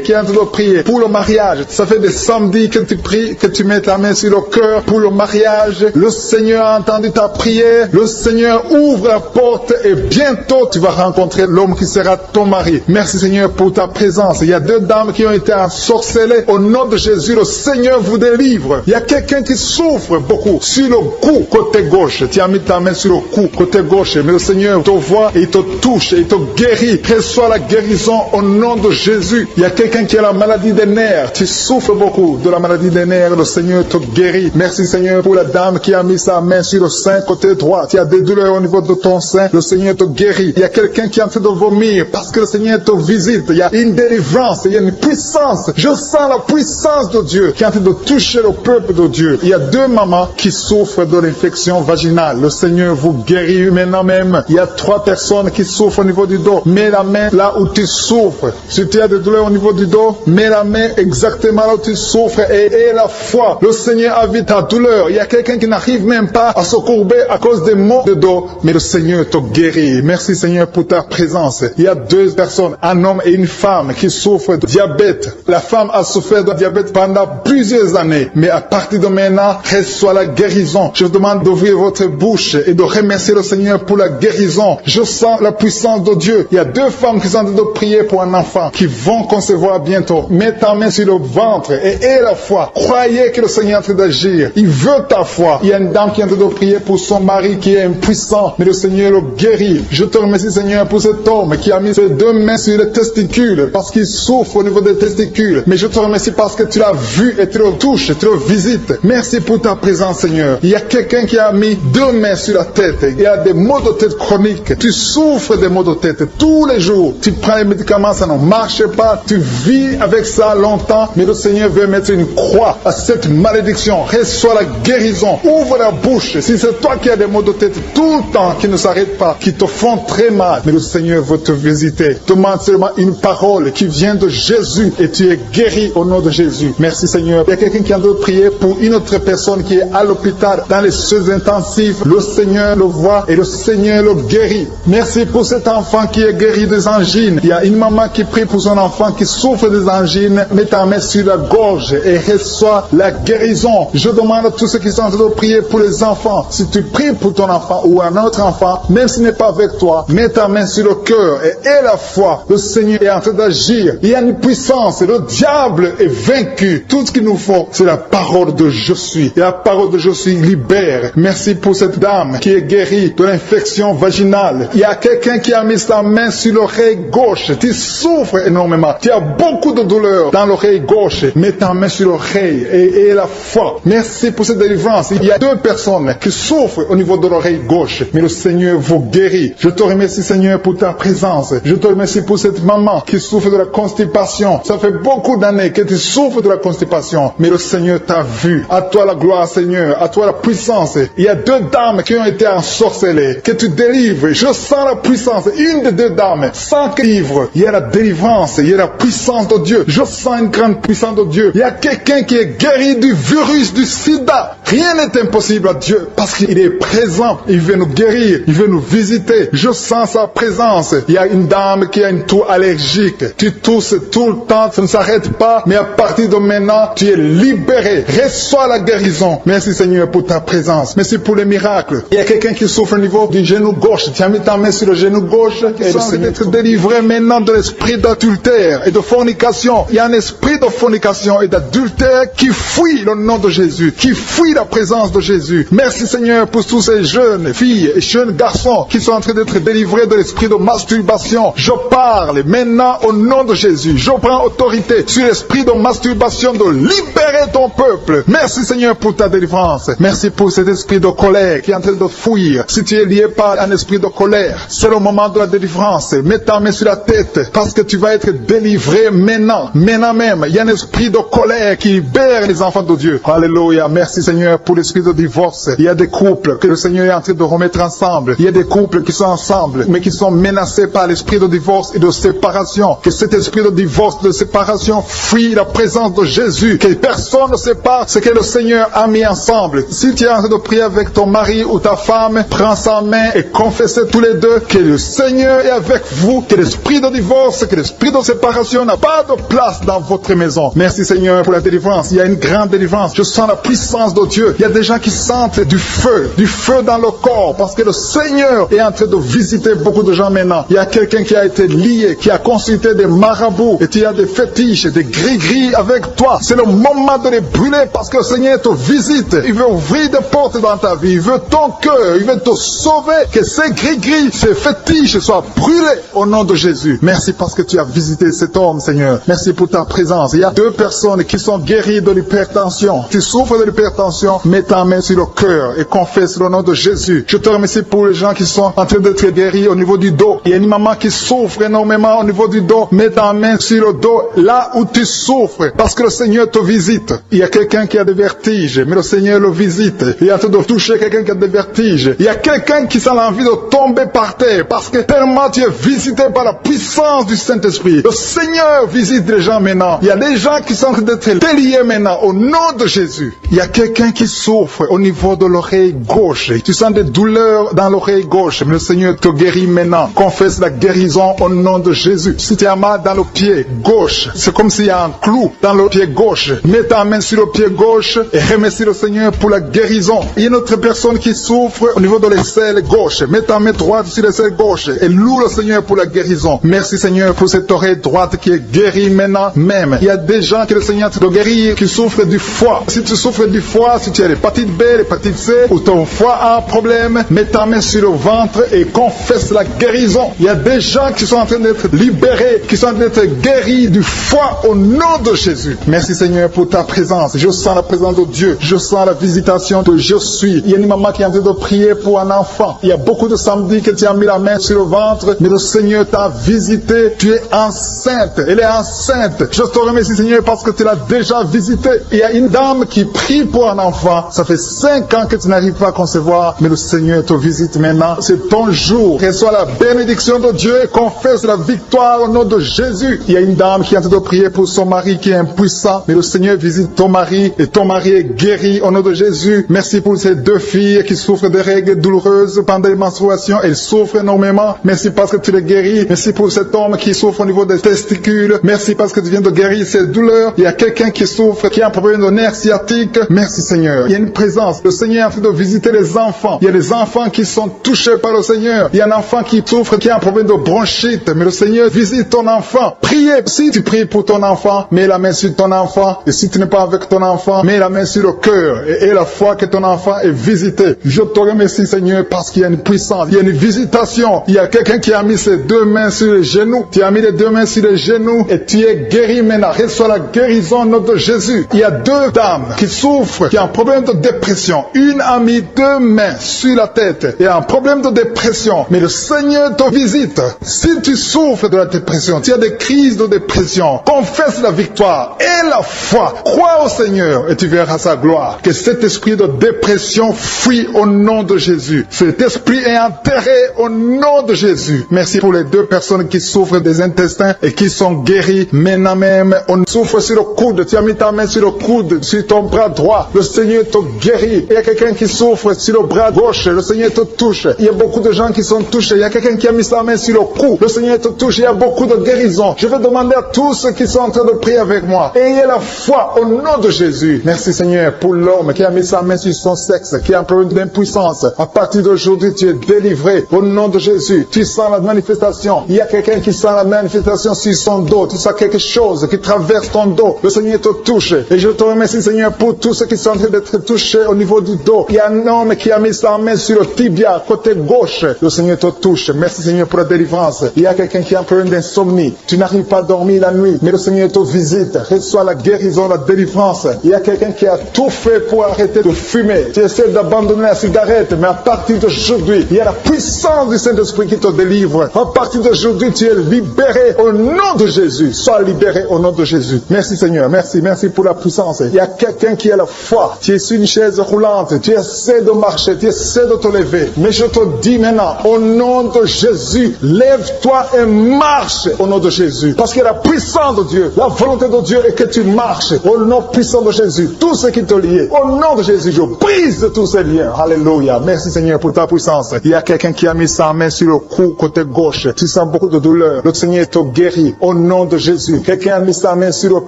qui est en train de prier pour le mariage. Ça fait des samedis que tu pries, que tu mets ta main sur le cœur pour le mariage. Le Seigneur a entendu ta prière. Le Seigneur ouvre la porte et bientôt tu vas rencontrer l'homme qui sera ton mari. Merci Seigneur pour ta présence. Il y a deux dames qui ont été ensorcelées. Au nom de Jésus, le Seigneur vous délivre. Il y a quelqu'un qui souffre beaucoup sur le cou, côté gauche. Tu as mis ta main sur le cou, côté gauche. Mais le Seigneur te voit et il te touche et il te guérit. Reçois la guérison au nom de Jésus. Il y a quelqu'un qui a la maladie des nerfs. Tu souffres beaucoup de la maladie des nerfs. Le Seigneur te guérit. Merci Seigneur pour la dame qui a mis sa main sur le sein côté droit. Tu as des douleurs au niveau de ton sein. Le Seigneur te guérit. Il y a quelqu'un qui est en train de vomir parce que le Seigneur te visite. Il y a une délivrance. Il y a une puissance. Je sens la puissance de Dieu qui est en train de toucher le peuple de Dieu. Il y a deux mamans qui souffrent de l'infection vaginale. Le Seigneur vous guérit maintenant même. Il y a trois personnes qui souffrent au niveau du dos. Mets la main là où tu souffres. Si tu as des douleurs au niveau du dos, mets la main exactement là où tu souffres et aie la foi. Le Seigneur a vu ta douleur. Il y a quelqu'un qui n'arrive même pas à se courber à cause des maux de dos, mais le Seigneur te guérit. Merci Seigneur pour ta présence. Il y a deux personnes, un homme et une femme qui souffrent de diabète. La femme a souffert de diabète pendant plusieurs années, mais à partir de maintenant, reçoit la guérison. Je vous demande d'ouvrir votre bouche et de remercier le Seigneur pour la guérison. Je sens la puissance de Dieu. Il y a deux femmes qui sont en train de prier pour un enfant qui vont concevoir bientôt. Mets ta main sur le ventre et aie la foi. Croyez que le Seigneur est en train d'agir. Il veut ta foi. Il y a une dame qui est en train de prier pour son mari qui est impuissant, mais le Seigneur le guérit. Je te remercie Seigneur pour cet homme qui a mis ses deux mains sur les testicules parce qu'il souffre au niveau des testicules. Mais je te remercie parce que tu l'as vu et tu le touches, tu le visites. Merci pour ta présence Seigneur. Il y a quelqu'un qui a mis deux mains sur la tête. Il y a des maux de tête chroniques. Tu souffres des maux de tête tous les jours. Tu prends les médicaments, ça ne marche pas. Tu vis avec ça longtemps, mais le Seigneur veut mettre une croix à cette malédiction. Reçois la guérison. Ouvre la bouche. Si c'est toi qui as des maux de tête tout le temps qui ne s'arrêtent pas, qui te font très mal, mais le Seigneur veut te visiter. Demande seulement une parole qui vient de Jésus et tu es guéri au nom de Jésus. Merci Seigneur. Il y a quelqu'un qui a de prier pour une autre personne qui est à l'hôpital dans les soins intensifs. Le Seigneur le voit et le Seigneur le guérit. Merci pour cet enfant qui est guéri des angines. Il y a une maman qui prie pour son enfant qui souffre des angines. Mets ta main sur la gorge et reçois la guérison. Je demande à tous ceux qui sont en train de prier pour les enfants. Si tu pries pour ton enfant ou un autre enfant, même s'il n'est pas avec toi, mets ta main sur le cœur et aie la foi. Le Seigneur est en train d'agir. Il y a une puissance. Le diable est vaincu. Tout ce qu'il nous faut, c'est la parole de je suis. Et la parole de je suis libère. Merci pour cette dame qui est guérie de l'infection vaginale. Il y a quelqu'un qui a mis sa main sur l'oreille gauche. Tu souffres énormément. Tu as beaucoup de douleur dans l'oreille gauche. Mets ta main sur l'oreille et aie la foi. Merci pour cette délivrance. Il y a deux personnes qui souffrent au niveau de l'oreille gauche, mais le Seigneur vous guérit. Je te remercie Seigneur pour ta présence. Je te remercie pour cette maman qui souffre de la constipation. Ça fait beaucoup d'années que tu souffres de la constipation, mais le Seigneur t'a vu. À toi la gloire Seigneur, à toi la puissance. Il y a deux dames qui ont été ensorcelées. Que tu délivres. Je sens la puissance. Une des deux dames, sans que livre, il y a la délivrance, il y a la puissance de Dieu. Je sens une grande puissance de Dieu. Il y a quelqu'un qui est guéri du virus du sida. Rien n'est impossible à Dieu parce qu'il est présent. Il veut nous guérir, il veut nous visiter. Je sens sa présence. Il y a une dame qui a une toux allergique. Tu tousses tout le temps, ça ne s'arrête pas, mais à partir de maintenant, tu es libéré. Reçois la guérison. Merci Seigneur pour ta présence. Merci pour les miracles. Il y a quelqu'un qui souffre au niveau du genou gauche. Tu as mis ta main sur le genou gauche. Et tu d'être délivré maintenant de l'esprit d'adultère et de fornication. Il y a un esprit de fornication et d'adultère qui fuit le nom de Jésus, qui fuit la présence de Jésus. Merci Seigneur pour tous ces jeunes filles et jeunes garçons qui sont en train d'être délivrés de l'esprit de masturbation. Je parle maintenant au nom de Jésus. Je prends autorité sur l'esprit de masturbation de libérer ton peuple. Merci Seigneur pour ta délivrance. Merci pour cet esprit de colère qui est en train de fuir. Si tu es lié par un esprit de colère, c'est le moment de la délivrance. Mets ta main sur la tête parce que tu vas être délivré maintenant. Maintenant même, il y a un esprit de colère qui libère les enfants de Dieu. Alléluia. Merci Seigneur pour l'esprit de divorce. Il y a des couples que le Seigneur est en train de remettre ensemble. Il y a des couples qui sont ensemble mais qui sont menacés par l'esprit de divorce et de séparation. Que cet esprit de divorce, de séparation fuit la présence de Jésus. Que personne ne sépare ce que le Seigneur a mis ensemble. Si tu es en train de prier avec ton mari ou ta femme, prends sa main et confessez tous les deux que le Seigneur est avec vous. Que l'esprit de divorce, que l'esprit de séparation n'a pas de place dans votre maison. Merci Seigneur pour la délivrance. Il y a une grande délivrance. Je sens la puissance de Dieu. Il y a des gens qui sentent du feu dans le corps parce que le Seigneur est en train de visiter beaucoup de gens maintenant. Il y a quelqu'un qui a été lié, qui a consulté des marabouts et tu as des fétiches, des gris-gris avec toi. C'est le moment de les brûler parce que le Seigneur te visite. Il veut ouvrir des portes dans ta vie. Il veut ton cœur. Il veut te sauver. Que ces gris-gris, ces fétiches soient brûlés au nom de Jésus. Merci parce que tu as visité cet homme, Seigneur. Merci pour ta présence. Il y a 2 personnes qui sont guéries de l'hypertension. Tu souffres de l'hypertension, mets ta main sur le cœur et confesse le nom de Jésus. Je te remercie pour les gens qui sont en train d'être guéris au niveau du dos. Il y a une maman qui souffre énormément au niveau du dos. Mets ta main sur le dos là où tu souffres parce que le Seigneur te visite. Il y a quelqu'un qui a des vertiges, mais le Seigneur le visite. Il est en train de toucher quelqu'un qui a des vertiges. Il y a quelqu'un qui sent l'envie de tomber par terre parce que tellement tu es visité par la puissance du Saint-Esprit. Le Seigneur visite les gens maintenant. Il y a des gens qui sont en train d'être déliés maintenant au nom de Jésus. Il y a quelqu'un qui souffre au niveau de l'oreille gauche. Tu sens des douleurs dans l'oreille gauche, mais le Seigneur te guérit maintenant. Confesse la guérison au nom de Jésus. Si tu as mal dans le pied gauche, c'est comme s'il y a un clou dans le pied gauche. Mets ta main sur le pied gauche et remercie le Seigneur pour la guérison. Il y a une autre personne qui souffre au niveau de l'aisselle gauche. Mets ta main droite sur l'aisselle gauche et loue le Seigneur pour la guérison. Merci Seigneur pour cette oreille droite qui est guérie maintenant même. Il y a des gens que le Seigneur te guérit qui souffrent du foie. Si tu souffres du foie, si tu as l'hépatite B, l'hépatite C ou ton foie a un problème, mets ta main sur le ventre et confesse la guérison. Il y a des gens qui sont en train d'être libérés, qui sont en train d'être guéris du foie au nom de Jésus. Merci Seigneur pour ta présence. Je sens la présence de Dieu. Je sens la visitation de je suis. Il y a une maman qui est en train de prier pour un enfant. Il y a beaucoup de samedis que tu as mis la main sur le ventre, mais le Seigneur t'a visité. Tu es enceinte. Elle est enceinte. Je te remercie Seigneur parce que tu l'as déjà visité. Il y a une dame qui prie pour un enfant. Ça fait 5 ans que tu n'arrives pas à concevoir, mais le Seigneur te visite maintenant. C'est ton jour. Reçois la bénédiction de Dieu et confesse la victoire au nom de Jésus. Il y a une dame qui est en train de prier pour son mari qui est impuissant, mais le Seigneur visite ton mari et ton mari est guéri au nom de Jésus. Merci pour ces 2 filles qui souffrent de règles douloureuses pendant les menstruations. Elles souffrent énormément. Merci parce que tu les guéris. Merci pour cet homme qui souffre au niveau des testicules. Merci parce que tu viens de guérir ces douleurs. Il y a quelqu'un qui souffre, qui a un problème de nerf sciatique. Merci Seigneur. Il y a une présence. Le Seigneur est en train de visiter les enfants. Il y a des enfants qui sont touchés par le Seigneur. Il y a un enfant qui souffre, qui a un problème de bronchite. Mais le Seigneur visite ton enfant. Priez. Si tu pries pour ton enfant, mets la main sur ton enfant. Et si tu n'es pas avec ton enfant, mets la main sur le cœur. Et la foi que ton enfant est visité. Je te remercie Seigneur parce qu'il y a une puissance. Il y a une visitation. Il y a quelqu'un qui a mis ses 2 mains sur les genoux. Tu as mis les 2 mains sur les genoux et tu es guéri maintenant. Reçois la guérison au nom de Jésus. Il y a 2 dames qui souffrent, qui ont un problème de dépression. Une a mis 2 mains sur la tête et a un problème de dépression. Mais le Seigneur te visite. Si tu souffres de la dépression, tu as des crises de dépression, confesse la victoire et la foi. Crois au Seigneur et tu verras sa gloire. Que cet esprit de dépression fuit au nom de Jésus. Cet esprit est enterré au nom de Jésus. Merci pour les 2 personnes qui souffrent des intestins et qui sont guéries. Maintenant même, on souffre sur le coude. Tu as mis ta main sur le coude, sur ton bras droit. Le Seigneur te guérit. Il y a quelqu'un qui souffre sur le bras gauche. Le Seigneur te touche. Il y a beaucoup de gens qui sont touchés. Il y a quelqu'un qui a mis sa main sur le cou. Le Seigneur te touche. Il y a beaucoup de guérisons. Je vais demander à tous ceux qui sont en train de prier avec moi. Ayez la foi au nom de Jésus. Merci Seigneur pour l'homme qui a mis sa main sur son sexe, qui a un problème d'impuissance. À partir d'aujourd'hui, tu es délivré au nom de Jésus. Tu sens la manifestation. Il y a quelqu'un qui sent la manifestation sur son dos. Tu sens quelque chose qui traverse ton dos. Le Seigneur te touche. Et je te remercie Seigneur pour tous ceux qui sont en train d'être touchés au niveau du dos. Il y a un homme qui a mis sa main sur le tibia, côté gauche. Le Seigneur te touche. Merci Seigneur pour la délivrance. Il y a quelqu'un qui a un problème d'insomnie. Tu n'arrives pas à dormir la nuit, mais le Seigneur te visite. Reçois la guérison, la délivrance. Il y a quelqu'un qui a tout fait pour arrêter de fumer. Tu essaies d'abandonner la cigarette, mais à partir d'aujourd'hui, il y a la puissance du Saint-Esprit qui te délivre. À partir d'aujourd'hui, tu es libéré au nom de Jésus. Sois libéré au nom de Jésus. Merci Seigneur. Merci pour la puissance. Il y a quelqu'un qui a la foi. Tu es sur une chaise roulante. Tu essaies de marcher. Tu essaies de te lever. Mais je te dis maintenant, au nom de Jésus, lève-toi et marche au nom de Jésus. Parce que la puissance de Dieu, la volonté de Dieu est que tu marches au nom puissant de Jésus. Tout ce qui te lie, au nom de Jésus, je brise tous ces liens. Alléluia. Merci Seigneur pour ta puissance. Il y a quelqu'un qui a mis sa main sur le cou côté gauche. Tu sens beaucoup de douleur. Le Seigneur te guérit au nom de Jésus. Quelqu'un a mis sa main sur le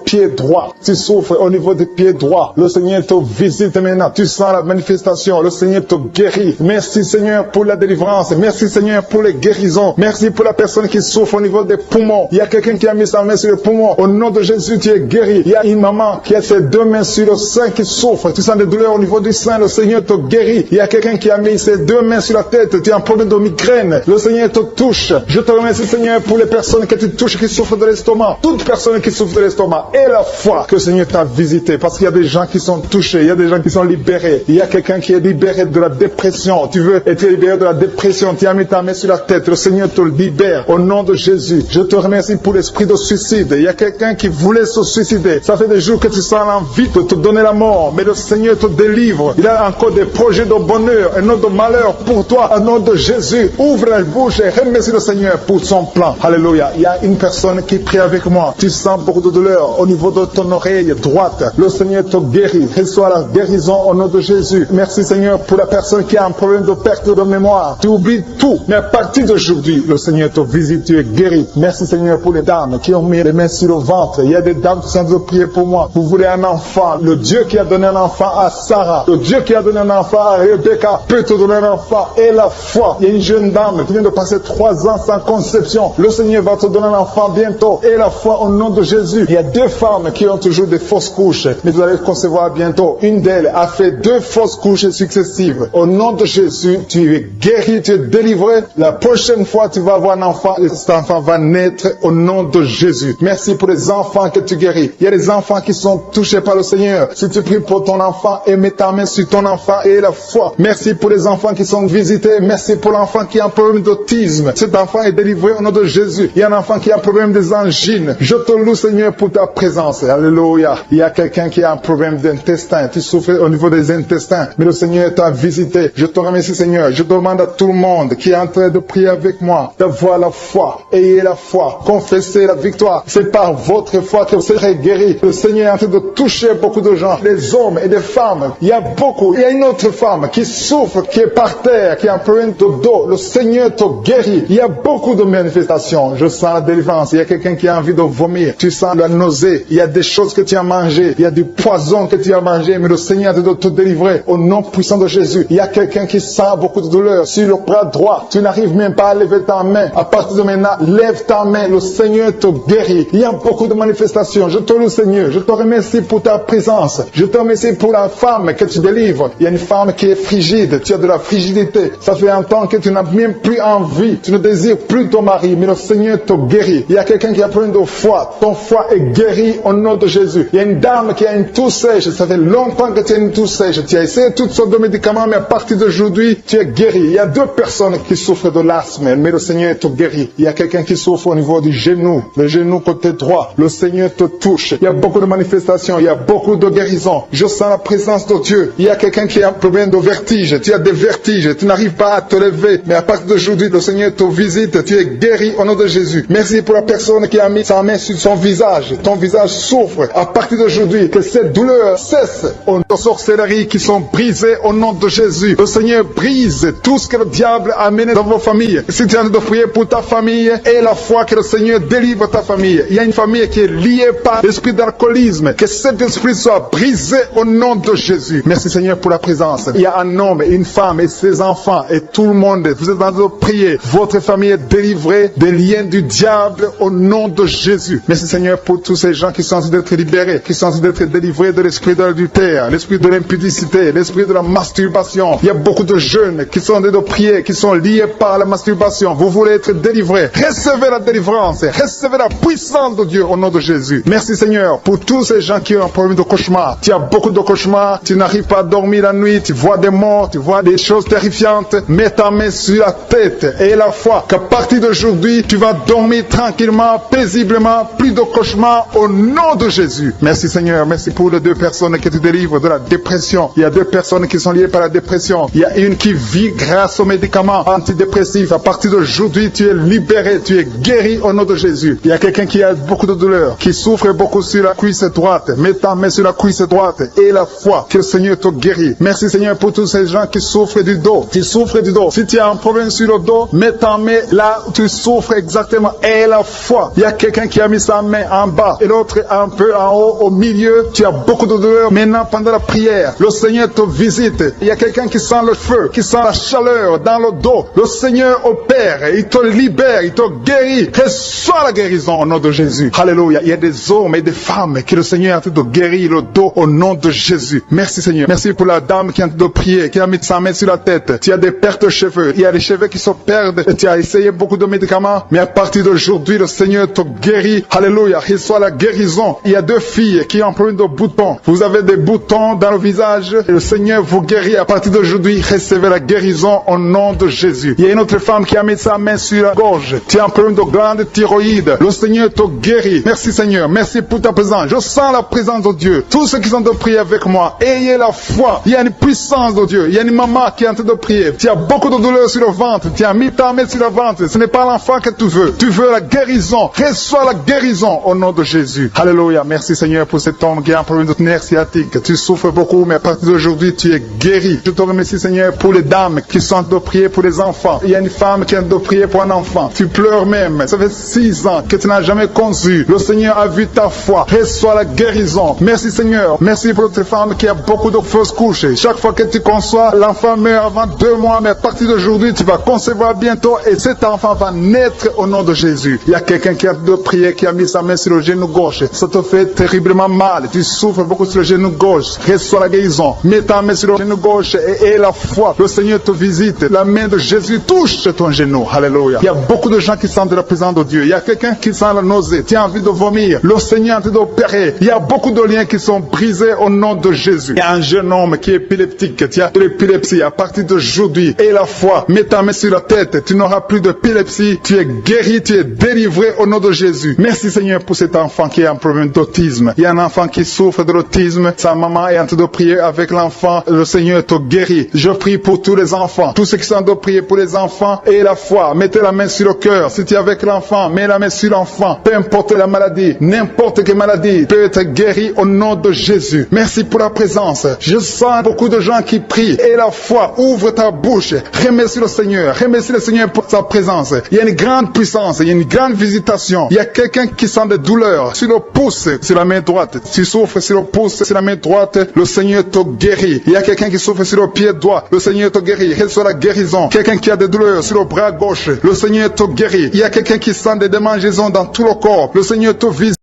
pied droit. Tu souffres au niveau du pied droit. Le Seigneur te visite maintenant. Tu sens la manifestation. Le Seigneur te guérit. Merci Seigneur pour la délivrance. Merci Seigneur pour les guérisons. Merci pour la personne qui souffre au niveau des poumons. Il y a quelqu'un qui a mis sa main sur le poumon. Au nom de Jésus, tu es guéri. Il y a une maman qui a ses 2 mains sur le sein qui souffre. Tu sens des douleurs au niveau du sein. Le Seigneur te guérit. Il y a quelqu'un qui a mis ses 2 mains sur la tête. Tu as un problème de migraine. Le Seigneur te touche. Je te remercie Seigneur pour les personnes que tu touches qui souffrent de l'estomac. Toute personne qui souffre de l'estomac. Et la foi que le Seigneur t'a visité. Parce qu'il y a des gens qui sont touchés. Il y a des gens qui sont libérés. Il y a quelqu'un qui est libéré de la dépression. Tu veux être libéré de la dépression. Tu as mis ta main sur la tête. Le Seigneur te libère. Au nom de Jésus. Je te remercie pour l'esprit de suicide. Il y a quelqu'un qui voulait se suicider. Ça fait des jours que tu sens l'envie de te donner la mort. Mais le Seigneur te délivre. Il a encore des projets de bonheur et non de malheur pour toi. Au nom de Jésus. Ouvre la bouche et remercie le Seigneur pour son plan. Alléluia. Il y a une personne qui prie avec moi. Tu sens beaucoup de douleur au niveau de ton oreille droite. Le Seigneur te guérit. Reçois la guérison au nom de Jésus. Merci Seigneur pour la personne qui a un problème de perte de mémoire. Tu oublies tout. Mais à partir d'aujourd'hui, le Seigneur te visite. Tu es guéri. Merci Seigneur pour les dames qui ont mis les mains sur le ventre. Il y a des dames qui sont en train de prier pour moi. Vous voulez un enfant. Le Dieu qui a donné un enfant à Sarah. Le Dieu qui a donné un enfant à Rebecca peut te donner un enfant. Et la foi. Il y a une jeune dame qui vient de passer 3 ans sans conception. Le Seigneur va te donner un enfant bientôt. Et la foi au nom de Jésus. Il y a 2 femmes qui ont toujours des fausses couches. Mais vous allez concevoir bientôt. Une d'elles a fait 2 fausses couches successives. Au nom de Jésus, tu es guéri, tu es délivré. La prochaine fois, tu vas avoir un enfant. Et cet enfant va naître au nom de Jésus. Merci pour les enfants que tu guéris. Il y a des enfants qui sont touchés par le Seigneur. Si tu pries pour ton enfant et mets ta main sur ton enfant et la foi. Merci pour les enfants qui sont visités. Merci pour l'enfant qui a un problème d'autisme. Cet enfant est délivré au nom de Jésus. Il y a un enfant qui a un problème des angines. Je te loue Seigneur pour ta présence. Alléluia. Il y a quelqu'un qui a un problème d'intestin. Tu souffres au niveau des intestins. Mais le Seigneur t'a visité. Je te remercie Seigneur. Je demande à tout le monde qui est en train de prier avec moi d'avoir la foi. Ayez la foi. Confessez la victoire. C'est par votre foi que vous serez guéris. Le Seigneur est en train de toucher beaucoup de gens. Des hommes et des femmes. Il y a beaucoup. Il y a une autre femme qui souffre, qui est par terre, qui a un problème de dos. Le Seigneur te guérit. Il y a beaucoup de manifestations. Je sens la délivrance. Il y a quelqu'un qui a envie de vomir. Tu sens la nausée. Il y a des choses que tu as mangées. Il y a du poison que tu as mangé. Mais le Seigneur est de te délivrer. Au nom puissant de Jésus. Il y a quelqu'un qui sent beaucoup de douleur sur le bras droit. Tu n'arrives même pas à lever ta main. À partir de maintenant, lève ta main. Le Seigneur te guérit. Il y a beaucoup de manifestations. Je te loue Seigneur. Je te remercie pour ta présence. Je te remercie pour la femme que tu délivres. Il y a une femme qui est frigide. Tu as de la frigidité. Ça fait un temps que tu n'as même plus envie. Tu ne désires plus ton mari. Mais le Seigneur te guérit. Il y a quelqu'un qui a plein de foi. Ton foie est guéri au nom de Jésus. Il y a une dame qui a une toux sèche. Ça fait longtemps que tu as une toux sèche. Tu as essayé toutes sortes de médicaments, mais à partir d'aujourd'hui, tu es guéri. Il y a 2 personnes qui souffrent de l'asthme, mais le Seigneur te guérit. Il y a quelqu'un qui souffre au niveau du genou, le genou côté droit. Le Seigneur te touche. Il y a beaucoup de manifestations. Il y a beaucoup de guérisons. Je sens la présence de Dieu. Il y a quelqu'un qui a un problème de vertige. Tu as des vertiges. tu n'arrives pas à te lever, mais à partir d'aujourd'hui, le Seigneur te visite, tu es guéri au nom de Jésus. Merci pour la personne qui a mis sa main sur son visage. Ton visage souffre. À partir d'aujourd'hui, que cette douleur cesse. Aux sorcelleries qui sont brisées au nom de Jésus. Le Seigneur brise tout ce que le diable a amené dans vos familles. Si tu es en train de prier pour ta famille, et la foi que le Seigneur délivre ta famille. Il y a une famille qui est liée par l'esprit d'alcoolisme. Que cet esprit soit brisé au nom de Jésus. Merci Seigneur pour la présence. Il y a un homme et une femme et ses enfants et tout le monde. Vous êtes en train de prier. Votre famille est délivrée des liens du diable au nom de Jésus. Merci Seigneur pour tous ces gens qui sont en train d'être libérés, qui sont en train d'être délivrés de l'esprit de l'adultère, l'esprit de l'impudicité, l'esprit de la masturbation. Il y a beaucoup de jeunes qui sont en train de prier, qui sont liés par la masturbation. Vous voulez être délivrés. Recevez la délivrance. Recevez la puissance de Dieu au nom de Jésus. Merci Seigneur pour tous ces gens qui ont un problème de cauchemar. Tu as beaucoup de cauchemars, tu n'arrives pas à dormir la nuit, tu vois des morts, tu vois des choses terrifiantes. Mets ta main sur la tête et la foi qu'à partir d'aujourd'hui, tu vas dormir tranquillement, paisiblement, plus de cauchemars au nom de Jésus. Merci Seigneur, merci pour les deux personnes qui te délivrent de la dépression. Il y a deux personnes qui sont liées par la dépression. Il y a une qui vit grâce aux médicaments antidépressifs. À partir d'aujourd'hui, tu es libéré, tu es guéri au nom de Jésus. Il y a quelqu'un qui a beaucoup de douleur, qui souffre beaucoup sur la cuisse droite. Mets ta main sur la cuisse droite et la foi que le Seigneur te guérit. Merci Seigneur pour tous ces gens qui souffrent du dos. Qui souffrent du dos. Si tu as un problème sur le dos, mets ta main là où tu souffres exactement et la foi. Il y a quelqu'un qui a mis sa main en bas et l'autre un peu en haut, au milieu. Tu as beaucoup de douleur. Maintenant, pendant la prière, le Seigneur te visite. Il y a quelqu'un qui sent le feu, qui sent la chaleur dans le dos. Le Seigneur opère, il te libère, il te guérit. Reçois la guérison au nom de Jésus. Alléluia. Il y a des hommes et des femmes que le Seigneur est en train de guérir le dos au nom de Jésus. Merci Seigneur. Merci pour la dame qui est en train de prier, qui a mis sa main sur la tête. Tu as des pertes de cheveux. Il y a des cheveux qui se perdent. Tu as essayé beaucoup de médicaments, mais à partir d'aujourd'hui, le Seigneur te guérit. Alléluia. Reçois la guérison. Il y a deux filles qui ont un problème de boutons. Vous avez des boutons dans le visage. Et le Seigneur vous guérit. À partir d'aujourd'hui, recevez la guérison au nom de Jésus. Il y a une autre femme qui a mis sa main sur la gorge. Tu as un problème de glande thyroïde. Le Seigneur te guérit. Merci Seigneur. Merci pour ta présence. Je sens la présence de Dieu. Tous ceux qui sont de prier avec moi, ayez la foi. Il y a une puissance de Dieu. Il y a une maman qui est en train de prier. Tu as beaucoup de douleur sur le ventre. Tu as mis ta main sur le ventre. Ce n'est pas l'enfant que tu veux. Tu veux la guérison. Reçois la guérison au nom de Jésus. Alléluia. Merci Seigneur pour cet homme qui a un problème de nerf sciatique. Tu souffres beaucoup, mais à partir d'aujourd'hui, tu es guéri. Je te remercie Seigneur pour les dames qui sont en train de prier pour les enfants. Il y a une femme qui est en train de prier pour un enfant. Tu pleures même. Ça fait 6 ans que tu n'as jamais conçu. Le Seigneur a vu ta foi. Reçois la guérison. Merci Seigneur. Merci pour cette femme qui a beaucoup de fausses couches. Chaque fois que tu conçois, l'enfant meurt avant 2 mois, mais à partir d'aujourd'hui, tu vas concevoir bientôt et cet enfant va naître au nom de Jésus. Il y a quelqu'un qui a de prier, qui a mis sa main sur le genou gauche. Ça te fait terriblement mal. Tu souffres beaucoup sur le genou gauche. Reçois la guérison. Mets ta main sur le genou gauche et la foi. Le Seigneur te visite. La main de Jésus touche ton genou. Alléluia. Il y a beaucoup de gens qui sentent la présence de Dieu. Il y a quelqu'un qui sent la nausée. Tu as envie de vomir. Le Seigneur est en train d'opérer. Il y a beaucoup de liens qui sont brisés au nom de Jésus. Il y a un jeune homme qui est épileptique. Tu as de l'épilepsie à partir d'aujourd'hui. Et la foi. Mets ta main sur la tête. Tu n'auras plus d'épilepsie. Tu es guéri. Tu es délivré au nom de Jésus. Merci Seigneur pour cet enfant qui a un problème d'autisme. Il y a un enfant qui souffre de l'autisme. Sa maman est en train de prier avec l'enfant. Le Seigneur te guérit. Je prie pour tous les enfants. Tous ceux qui sont en train de prier pour les enfants et la foi. Mettez la main sur le cœur. Si tu es avec l'enfant, mets la main sur l'enfant. Peu importe la maladie, n'importe quelle maladie peut être guérie au nom de Jésus. Merci pour la présence. Je sens beaucoup de gens qui prient. Et la foi, ouvre ta bouche. Remercie le Seigneur. Remercie le Seigneur pour sa présence. Il y a une grande puissance. Il y a une grande visitation. Il y a quelqu'un qui sent des douleurs sur le pouce, sur la main droite. Tu souffres sur le pouce, sur la main droite. Le Seigneur te guérit. Il y a quelqu'un qui souffre sur le pied droit. Le Seigneur te guérit. Reçois la guérison. Quelqu'un qui a des douleurs sur le bras gauche. Le Seigneur te guérit. Il y a quelqu'un qui sent des démangeaisons dans tout le corps. Le Seigneur te visite.